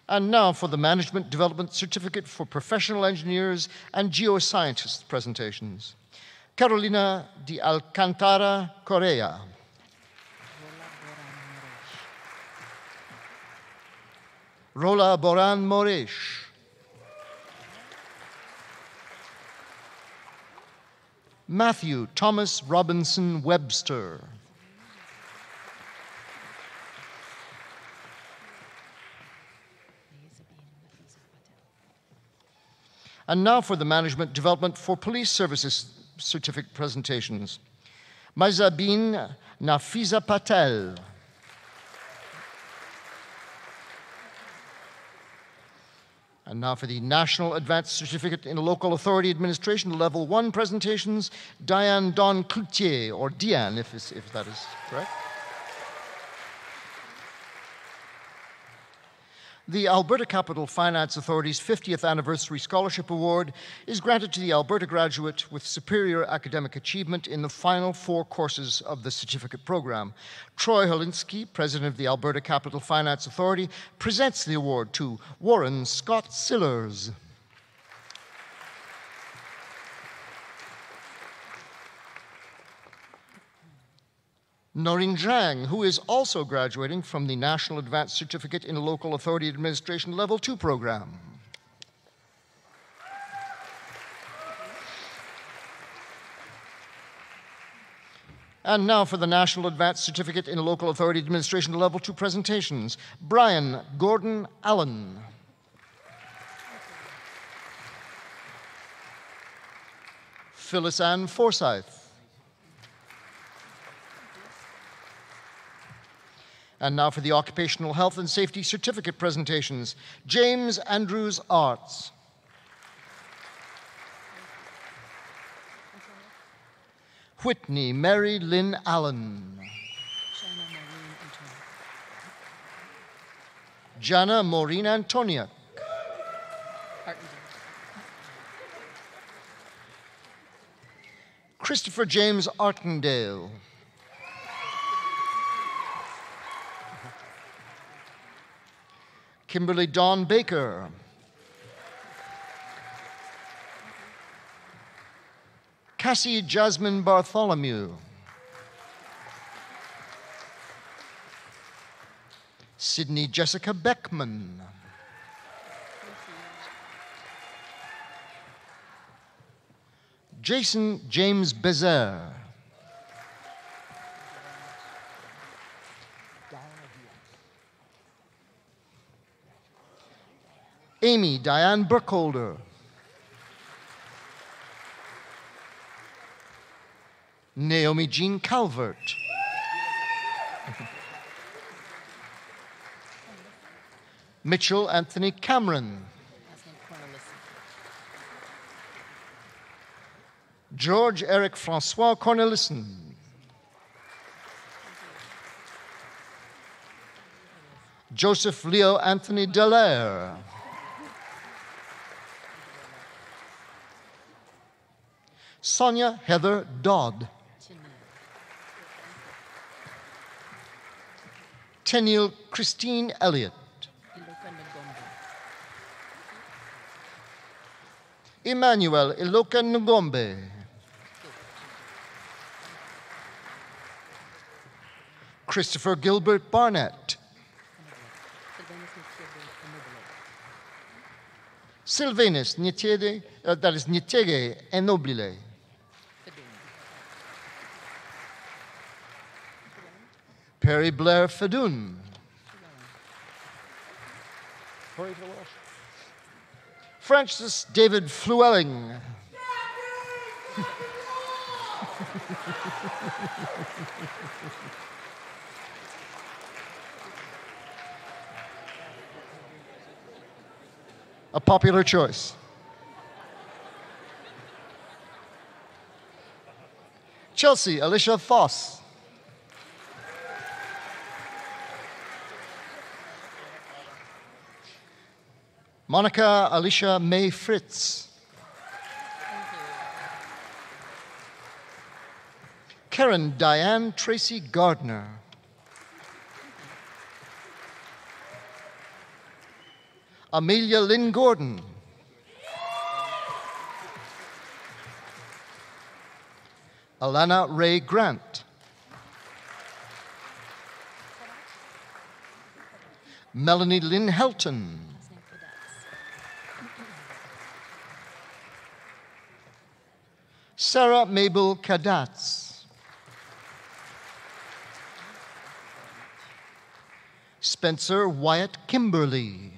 And now for the Management Development Certificate for Professional Engineers and Geoscientists presentations. Carolina de Alcantara Correa. Rola Boran Moresh. Matthew Thomas Robinson Webster. And now for the Management Development for Police Services certificate presentations. Maizabin Nafiza Patel. And now for the National Advanced Certificate in Local Authority Administration Level 1 presentations, Diane Don Cloutier, or Diane if that is correct. The Alberta Capital Finance Authority's 50th Anniversary Scholarship Award is granted to the Alberta graduate with superior academic achievement in the final 4 courses of the certificate program. Troy Holinsky, president of the Alberta Capital Finance Authority, presents the award to Warren Scott Sillers. Noreen Zhang, who is also graduating from the National Advanced Certificate in Local Authority Administration Level 2 program. And now for the National Advanced Certificate in Local Authority Administration Level 2 presentations. Brian Gordon Allen. Phyllis Ann Forsyth. And now for the Occupational Health and Safety Certificate presentations. James Andrews Arts. Whitney Mary Lynn Allen. Jana Maureen Antoniak. Christopher James Artendale. Kimberly Dawn Baker. Cassie Jasmine Bartholomew. Sydney Jessica Beckman. Jason James Bezer. Amy Diane Burkholder. Naomi Jean Calvert. Mitchell Anthony Cameron. George Eric Francois Cornelissen. Joseph Leo Anthony Dallaire. Sonia Heather Dodd. Teniel Christine Elliott. Emmanuel Iloka Ngombe. Christopher Gilbert Barnett. Sylvanus Nytege, that is Nytege Enobile. Perry Blair Fedun. Francis David Fluelling. A popular choice. Chelsea Alicia Foss. Monica Alicia May Fritz. Karen Diane Tracy Gardner. Amelia Lynn Gordon. Alana Ray Grant. Melanie Lynn Helton. Sarah Mabel Kadatz. Spencer Wyatt Kimberly.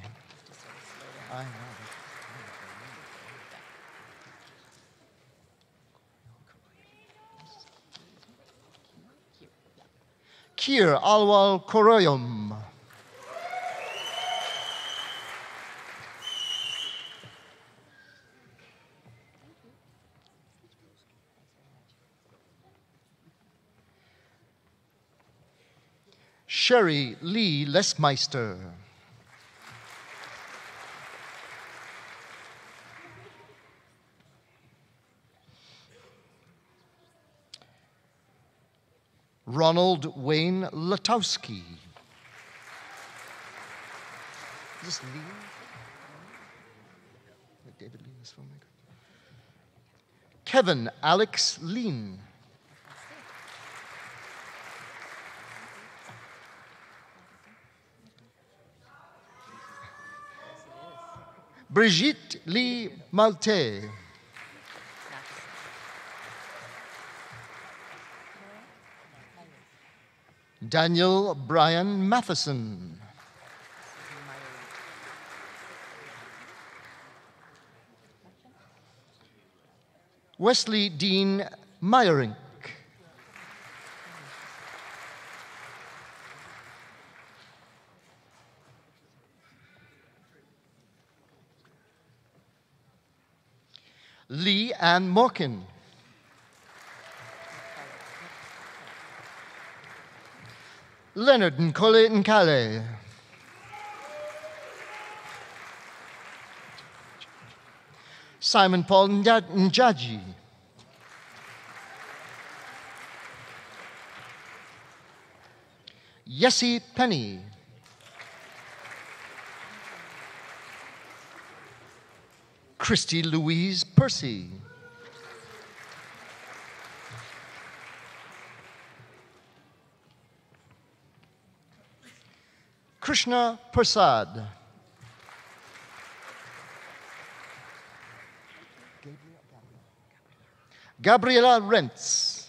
Kier Alwal Koroyum. Sherry Lee Lesmeister. Ronald Wayne Latowski. Is this Lee? David Lee, this filmmaker. Kevin Alex Lean. Brigitte Lee Malte. Daniel Brian Matheson. Wesley Dean Meyerink. Lee Ann Morkin. Leonard Nkole Nkale. Simon Paul Njaji. Yessie Penny. Christy Louise Percy. Krishna Prasad. Gabriela Rentz.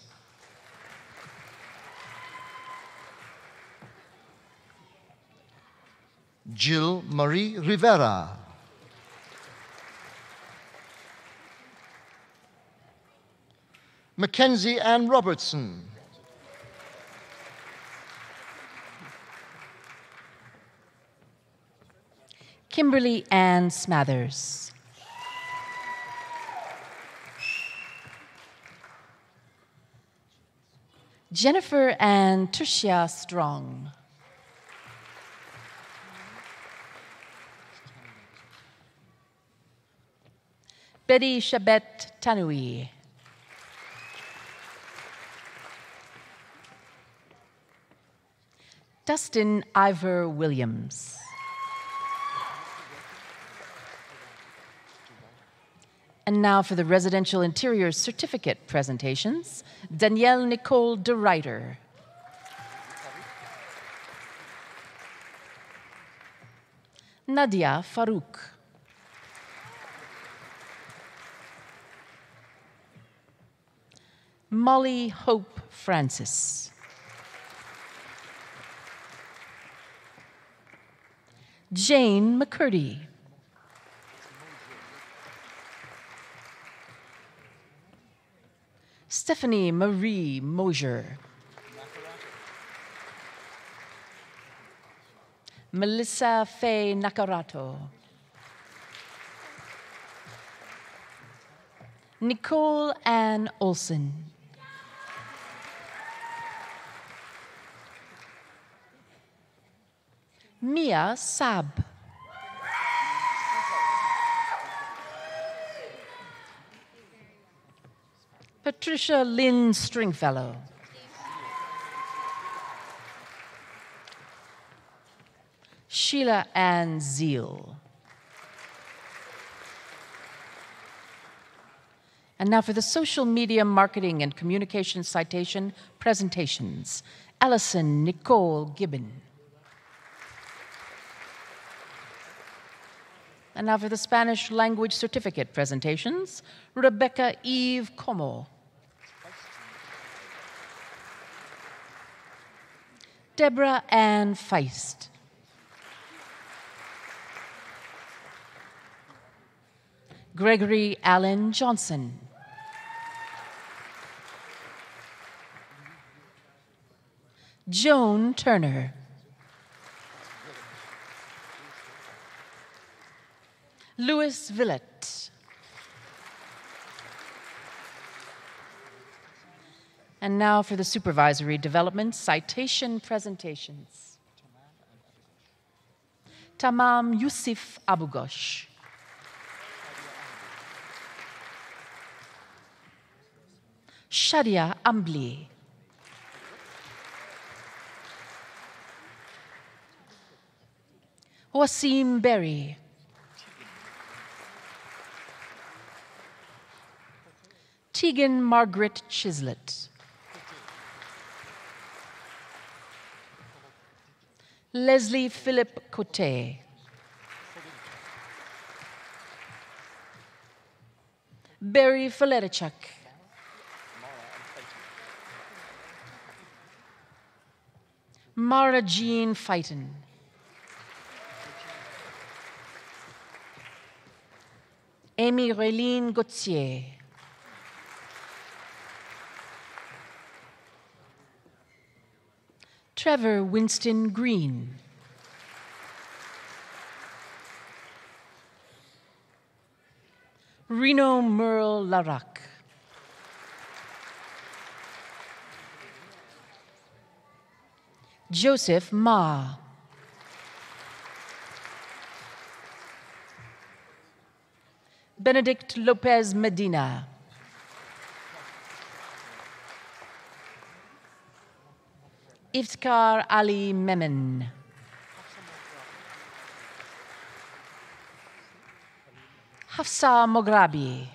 Jill Marie Rivera. Mackenzie Ann Robertson. Kimberly Ann Smathers. Jennifer Ann Tricia Strong. Betty Shabet Tanui. Dustin Ivor Williams. And now for the Residential Interior Certificate presentations, Danielle Nicole de Reiter. Nadia Farouk. Molly Hope Francis. Jane McCurdy. Stephanie Marie Mosier. Melissa Faye Nakarato. Nicole Ann Olson. Mia Sab. Patricia Lynn Stringfellow. Sheila Ann Zeal. And now for the Social Media Marketing and Communication Citation presentations, Allison Nicole Gibbon. And now for the Spanish Language Certificate presentations, Rebecca Eve Como. Deborah Ann Feist. Gregory Allen Johnson. Joan Turner. Louis Villette. And now for the Supervisory Development Citation presentations. Tamam Yusuf Abugosh. Shadia Ambli. Wasim Berry. Tegan Margaret Chislett. Leslie Philip Cote. Barry Faletichuk. Mara Jean Fighton. Amy Raylene Gauthier. Trevor Winston Green. Reno Merle Larac. Joseph Ma. Benedict Lopez Medina. Iftikhar Ali Memon. Hafsa Mograbi.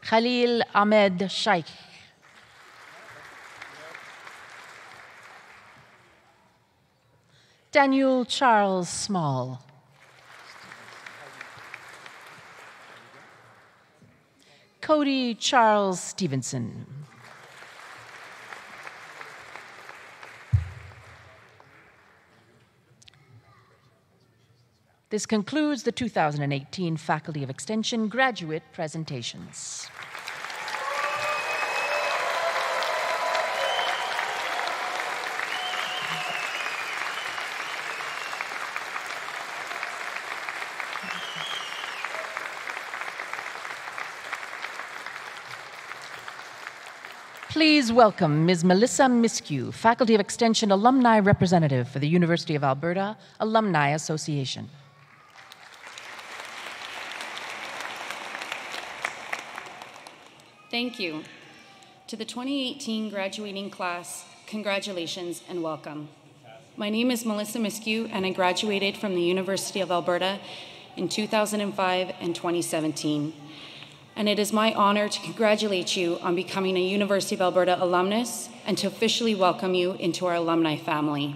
Khalil Ahmed Sheikh. Daniel Charles Small. Cody Charles Stevenson. This concludes the 2018 Faculty of Extension graduate presentations. Please welcome Ms. Melissa Miskew, Faculty of Extension Alumni Representative for the University of Alberta Alumni Association. Thank you. To the 2018 graduating class, congratulations and welcome. My name is Melissa Miskew, and I graduated from the University of Alberta in 2005 and 2017. And it is my honor to congratulate you on becoming a University of Alberta alumnus and to officially welcome you into our alumni family.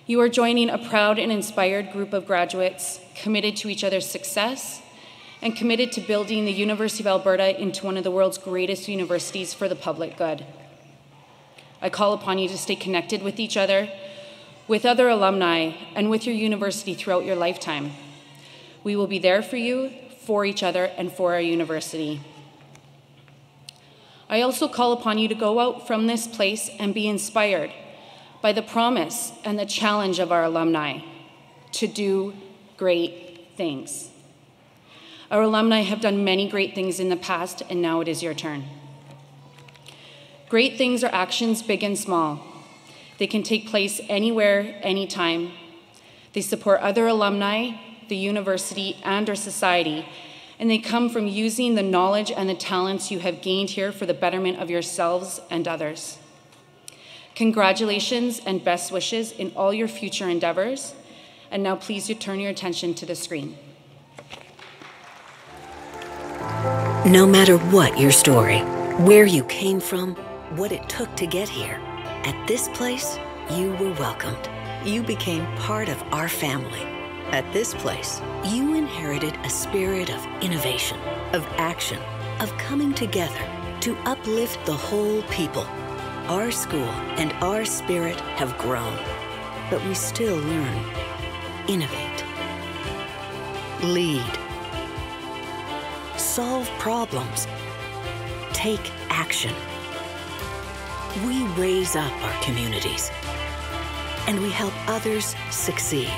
You are joining a proud and inspired group of graduates committed to each other's success and committed to building the University of Alberta into one of the world's greatest universities for the public good. I call upon you to stay connected with each other, with other alumni, and with your university throughout your lifetime. We will be there for you, for each other, and for our university. I also call upon you to go out from this place and be inspired by the promise and the challenge of our alumni to do great things. Our alumni have done many great things in the past, and now it is your turn. Great things are actions big and small. They can take place anywhere, anytime. They support other alumni, the university, and our society, and they come from using the knowledge and the talents you have gained here for the betterment of yourselves and others. Congratulations and best wishes in all your future endeavors. And now please turn your attention to the screen. No matter what your story, where you came from, what it took to get here, at this place, you were welcomed. You became part of our family. At this place, you inherited a spirit of innovation, of action, of coming together to uplift the whole people. Our school and our spirit have grown, but we still learn, innovate, lead, solve problems, take action. We raise up our communities, and we help others succeed.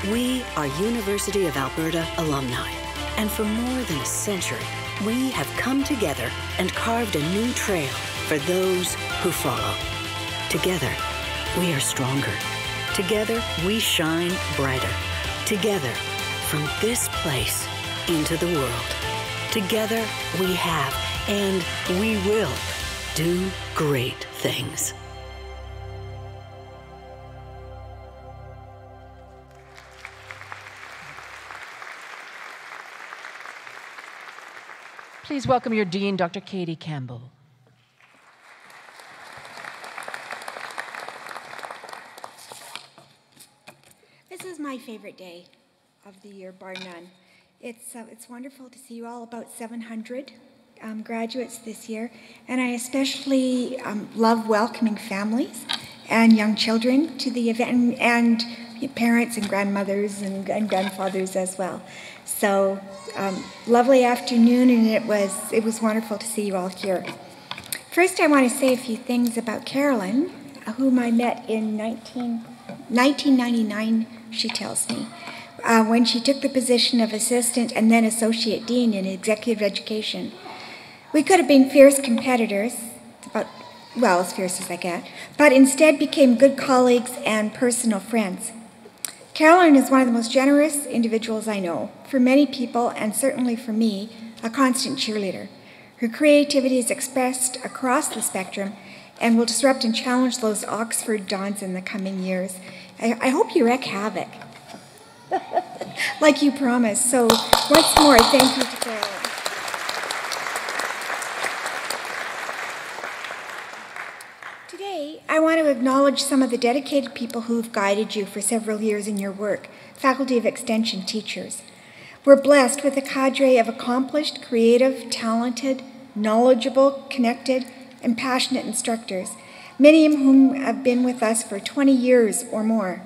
We are University of Alberta alumni, and for more than a century, we have come together and carved a new trail for those who follow. Together, we are stronger. Together, we shine brighter. Together, from this place into the world. Together, we have, and we will, do great things. Please welcome your Dean, Dr. Katie Campbell. This is my favorite day of the year, bar none. It's wonderful to see you all, about 700 graduates this year, and I especially love welcoming families and young children to the event, and parents and grandmothers and grandfathers as well. So lovely afternoon, and it was wonderful to see you all here. First, I want to say a few things about Carolyn, whom I met in 1999, she tells me, when she took the position of assistant and then associate dean in executive education. We could have been fierce competitors. About well, as fierce as I get, but instead became good colleagues and personal friends. Carolyn is one of the most generous individuals I know. For many people, and certainly for me, a constant cheerleader. Her creativity is expressed across the spectrum and will disrupt and challenge those Oxford dons in the coming years. I hope you wreak havoc, like you promised. So once more, thank you to Carolyn. Today, I want to acknowledge some of the dedicated people who have guided you for several years in your work, Faculty of Extension teachers. We're blessed with a cadre of accomplished, creative, talented, knowledgeable, connected, and passionate instructors, many of whom have been with us for 20 years or more.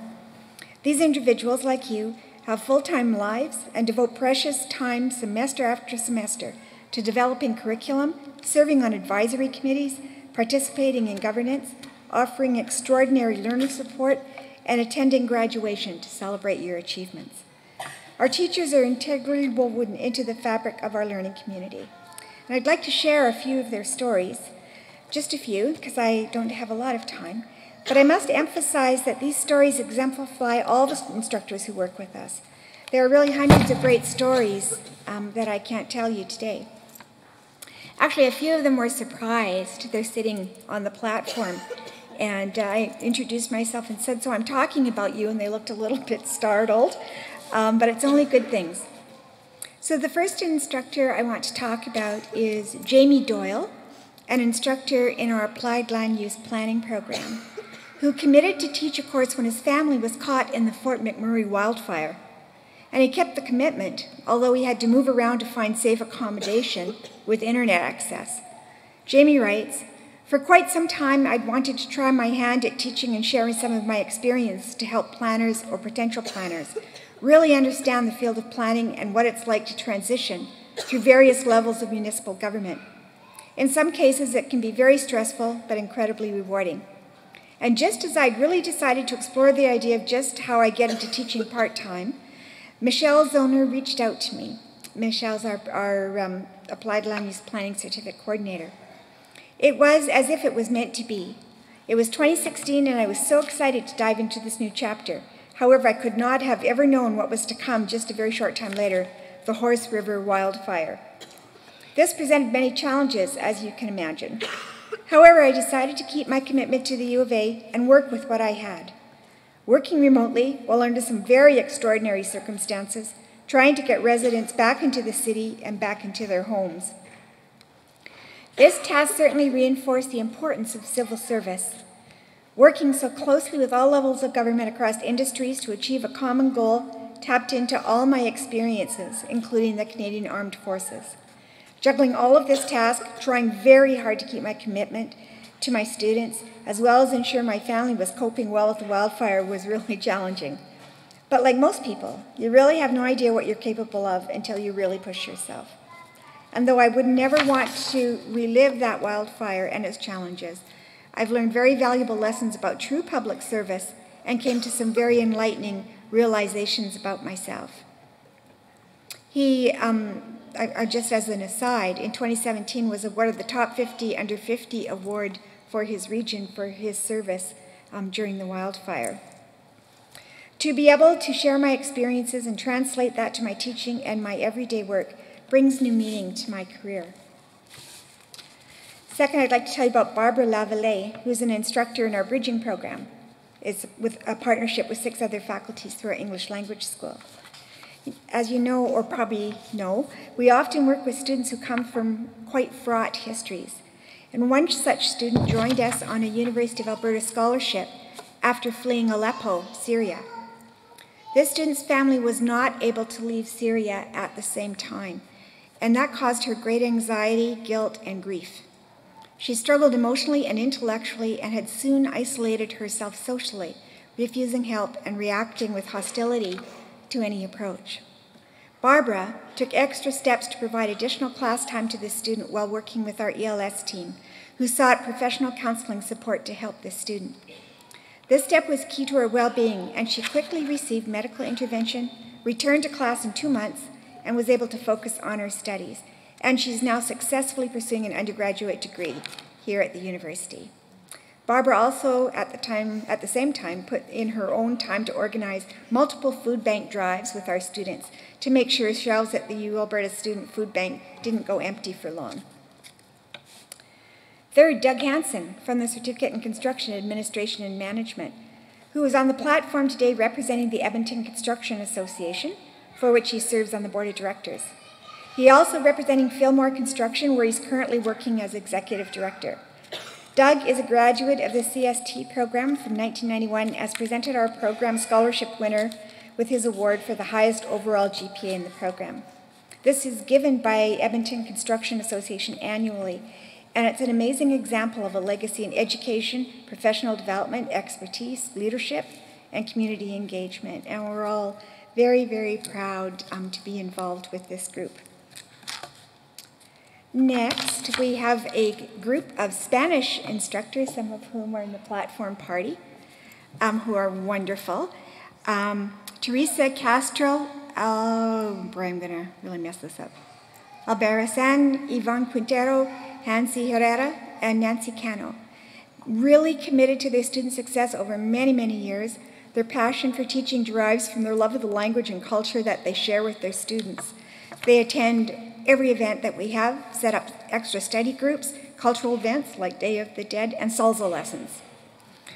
These individuals, like you, have full-time lives and devote precious time semester after semester to developing curriculum, serving on advisory committees, participating in governance, offering extraordinary learning support, and attending graduation to celebrate your achievements. Our teachers are integrally woven into the fabric of our learning community. And I'd like to share a few of their stories, just a few, because I don't have a lot of time. But I must emphasize that these stories exemplify all the instructors who work with us. There are really hundreds of great stories that I can't tell you today. Actually, a few of them were surprised. They're sitting on the platform. And I introduced myself and said, "So I'm talking about you," and they looked a little bit startled. But it's only good things. So the first instructor I want to talk about is Jaime Doyle, an instructor in our Applied Land Use Planning program, who committed to teach a course when his family was caught in the Fort McMurray wildfire. And he kept the commitment, although he had to move around to find safe accommodation with internet access. Jaime writes, "For quite some time, I'd wanted to try my hand at teaching and sharing some of my experience to help planners or potential planners really understand the field of planning and what it's like to transition through various levels of municipal government. In some cases, it can be very stressful, but incredibly rewarding. And just as I'd really decided to explore the idea of just how I get into teaching part-time, Michelle Zoner reached out to me. Michelle's our Applied Land Use Planning Certificate Coordinator. It was as if it was meant to be. It was 2016, and I was so excited to dive into this new chapter. However, I could not have ever known what was to come just a very short time later, the Horse River wildfire. This presented many challenges, as you can imagine. However, I decided to keep my commitment to the U of A and work with what I had. Working remotely while under some very extraordinary circumstances, trying to get residents back into the city and back into their homes. This task certainly reinforced the importance of civil service. Working so closely with all levels of government across industries to achieve a common goal tapped into all my experiences, including the Canadian Armed Forces. Juggling all of this task, trying very hard to keep my commitment to my students, as well as ensure my family was coping well with the wildfire, was really challenging. But like most people, you really have no idea what you're capable of until you really push yourself. And though I would never want to relive that wildfire and its challenges, I've learned very valuable lessons about true public service and came to some very enlightening realizations about myself. Just as an aside, in 2017 was awarded the Top 50 Under 50 award for his region for his service during the wildfire. To be able to share my experiences and translate that to my teaching and my everyday work brings new meaning to my career. Second, I'd like to tell you about Barbara Lavallee, who's an instructor in our bridging program. It's with a partnership with 6 other faculties through our English language school. As you know, or probably know, we often work with students who come from quite fraught histories. And one such student joined us on a University of Alberta scholarship after fleeing Aleppo, Syria. This student's family was not able to leave Syria at the same time, and that caused her great anxiety, guilt, and grief. She struggled emotionally and intellectually and had soon isolated herself socially, refusing help and reacting with hostility to any approach. Barbara took extra steps to provide additional class time to this student while working with our ELS team, who sought professional counseling support to help this student. This step was key to her well-being, and she quickly received medical intervention, returned to class in 2 months, and was able to focus on her studies. And she's now successfully pursuing an undergraduate degree here at the university. Barbara also, at the same time, put in her own time to organize multiple food bank drives with our students to make sure shelves at the U Alberta Student Food Bank didn't go empty for long. Third, Doug Hansen from the Certificate in Construction Administration and Management, who is on the platform today representing the Edmonton Construction Association, for which he serves on the board of directors. He also representing Fillmore Construction, where he's currently working as executive director. Doug is a graduate of the CST program from 1991, as presented our program scholarship winner with his award for the highest overall GPA in the program. This is given by Edmonton Construction Association annually, and it's an amazing example of a legacy in education, professional development, expertise, leadership, and community engagement. And we're all very, very proud to be involved with this group. Next, we have a group of Spanish instructors, some of whom are in the platform party, who are wonderful. Teresa Castro, oh boy, I'm gonna really mess this up. Albarazan, Yvonne Quintero, Hansi Herrera, and Nancy Cano. Really committed to their student success over many, many years. Their passion for teaching derives from their love of the language and culture that they share with their students. They attend every event that we have, set up extra study groups, cultural events like Day of the Dead, and salsa lessons.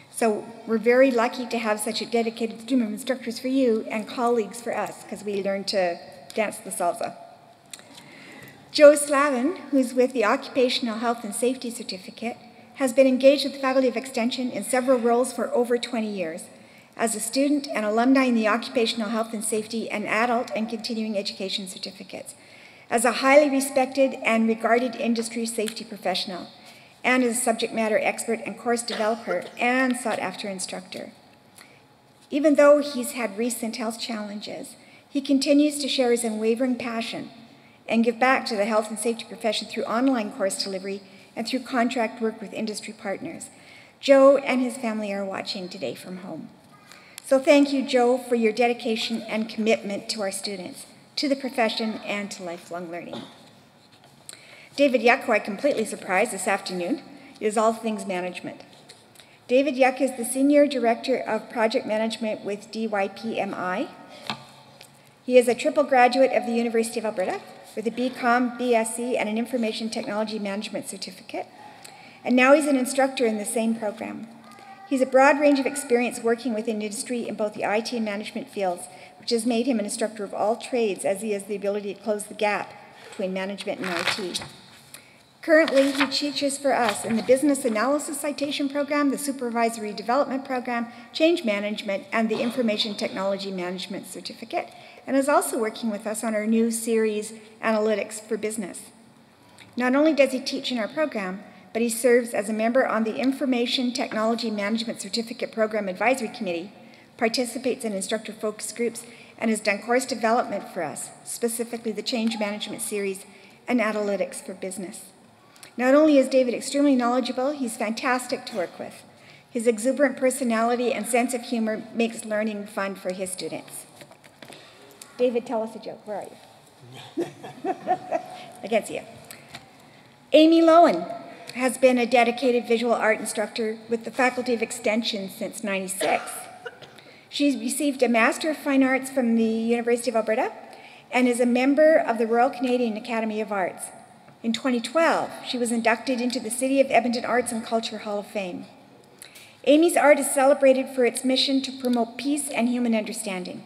So we're very lucky to have such a dedicated team of instructors for you and colleagues for us, because we learn to dance the salsa. Joe Slavin, who's with the Occupational Health and Safety Certificate, has been engaged with the Faculty of Extension in several roles for over 20 years, as a student and alumni in the Occupational Health and Safety and Adult and Continuing Education certificates, as a highly respected and regarded industry safety professional, and as a subject matter expert and course developer and sought-after instructor. Even though he's had recent health challenges, he continues to share his unwavering passion and give back to the health and safety profession through online course delivery and through contract work with industry partners. Joe and his family are watching today from home. So thank you, Joe, for your dedication and commitment to our students, to the profession, and to lifelong learning. David Hyuk, who I completely surprised this afternoon, is all things management. David Hyuk is the Senior Director of Project Management with DYPMI. He is a triple graduate of the University of Alberta with a BCom, BSc, and an Information Technology Management certificate. And now he's an instructor in the same program. He's a broad range of experience working within industry in both the IT and management fields, which has made him an instructor of all trades, as he has the ability to close the gap between management and IT. Currently, he teaches for us in the Business Analysis Citation Program, the Supervisory Development Program, Change Management, and the Information Technology Management Certificate, and is also working with us on our new series, Analytics for Business. Not only does he teach in our program, but he serves as a member on the Information Technology Management Certificate Program Advisory Committee, participates in instructor focus groups, and has done course development for us, specifically the Change Management Series and Analytics for Business. Not only is David extremely knowledgeable, he's fantastic to work with. His exuberant personality and sense of humor makes learning fun for his students. David, tell us a joke. Where are you? I can't see you. Amy Lowen has been a dedicated visual art instructor with the Faculty of Extension since '96. She's received a Master of Fine Arts from the University of Alberta and is a member of the Royal Canadian Academy of Arts. In 2012, she was inducted into the City of Edmonton Arts and Culture Hall of Fame. Amy's art is celebrated for its mission to promote peace and human understanding.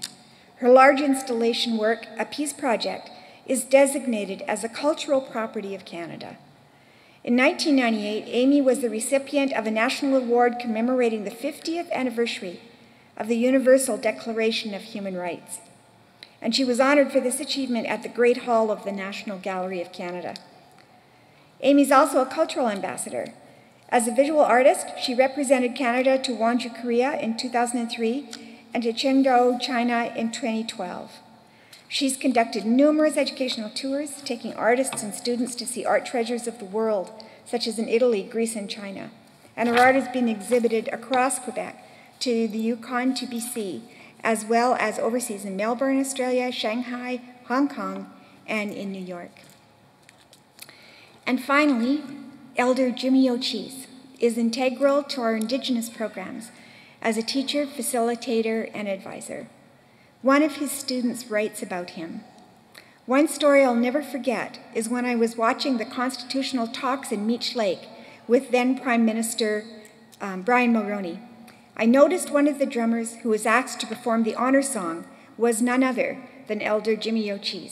Her large installation work, A Peace Project, is designated as a cultural property of Canada. In 1998, Amy was the recipient of a national award commemorating the 50th anniversary of the Universal Declaration of Human Rights. And she was honored for this achievement at the Great Hall of the National Gallery of Canada. Amy's also a cultural ambassador. As a visual artist, she represented Canada to Gwangju, Korea in 2003 and to Qingdao, China in 2012. She's conducted numerous educational tours, taking artists and students to see art treasures of the world, such as in Italy, Greece, and China. And her art has been exhibited across Quebec to the Yukon to BC, as well as overseas in Melbourne, Australia, Shanghai, Hong Kong, and in New York. And finally, Elder Jaime Doyle is integral to our Indigenous programs as a teacher, facilitator, and advisor. One of his students writes about him. One story I'll never forget is when I was watching the constitutional talks in Meech Lake with then Prime Minister Brian Mulroney. I noticed one of the drummers who was asked to perform the honor song was none other than Elder Jaime Doyle.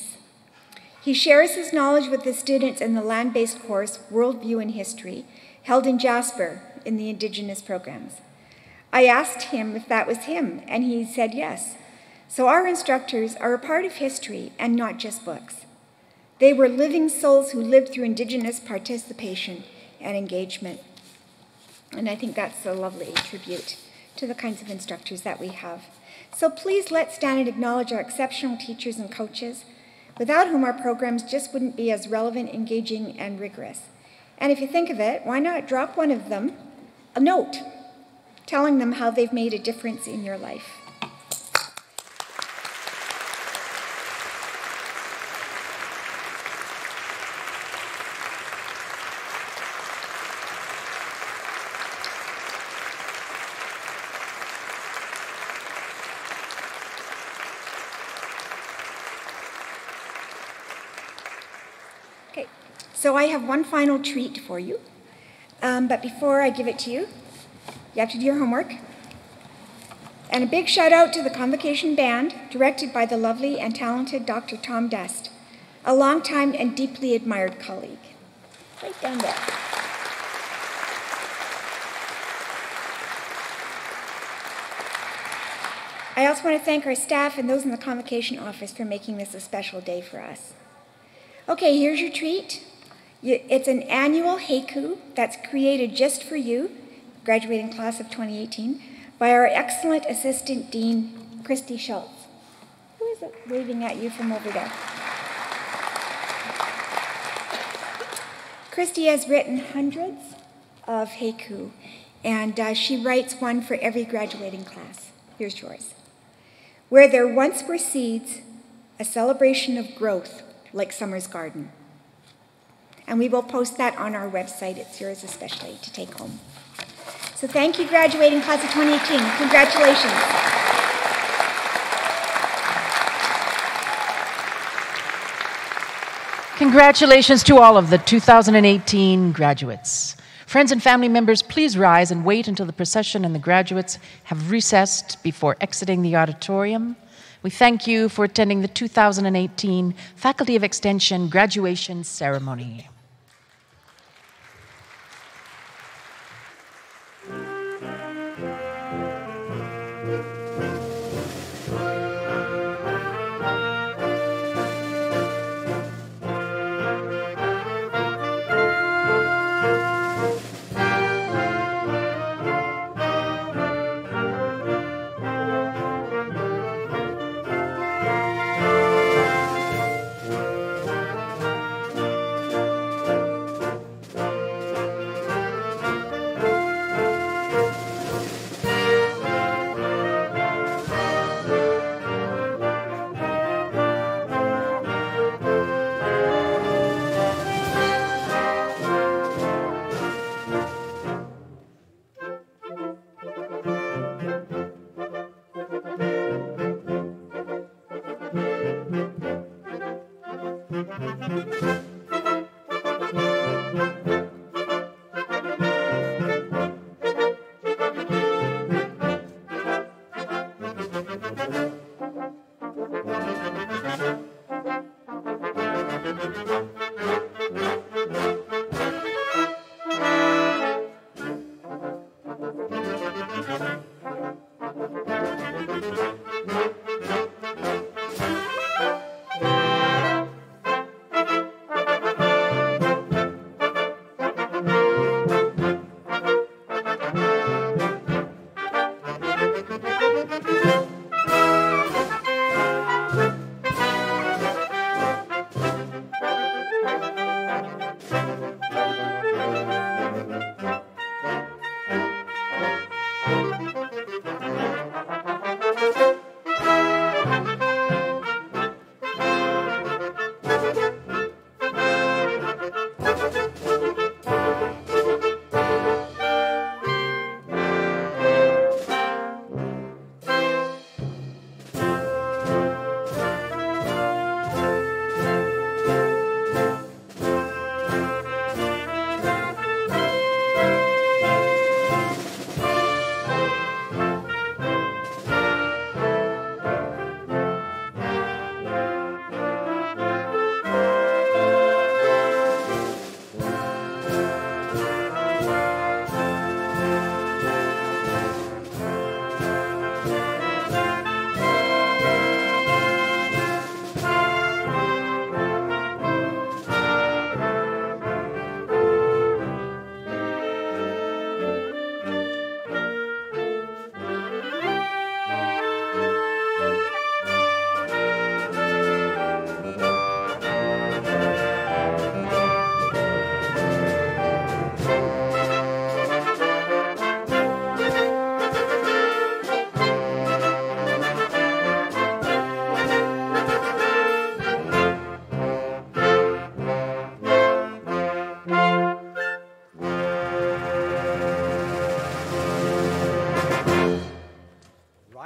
He shares his knowledge with the students in the land-based course, Worldview and History, held in Jasper in the Indigenous programs. I asked him if that was him, and he said yes. So our instructors are a part of history and not just books. They were living souls who lived through Indigenous participation and engagement. And I think that's a lovely tribute to the kinds of instructors that we have. So please let's stand and acknowledge our exceptional teachers and coaches, without whom our programs just wouldn't be as relevant, engaging, and rigorous. And if you think of it, why not drop one of them a note telling them how they've made a difference in your life? So I have one final treat for you, but before I give it to you, you have to do your homework. And a big shout out to the Convocation Band, directed by the lovely and talented Dr. Tom Dust, a longtime and deeply admired colleague. Right down there. I also want to thank our staff and those in the Convocation office for making this a special day for us. Okay, here's your treat. It's an annual haiku that's created just for you, graduating class of 2018, by our excellent Assistant Dean, Christy Schultz. Who is it waving at you from over there? Christy has written hundreds of haiku, and she writes one for every graduating class. Here's yours. Where there once were seeds, a celebration of growth like summer's garden. And we will post that on our website. It's yours especially to take home. So thank you, graduating class of 2018. Congratulations. Congratulations to all of the 2018 graduates. Friends and family members, please rise and wait until the procession and the graduates have recessed before exiting the auditorium. We thank you for attending the 2018 Faculty of Extension graduation ceremony.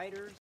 writers,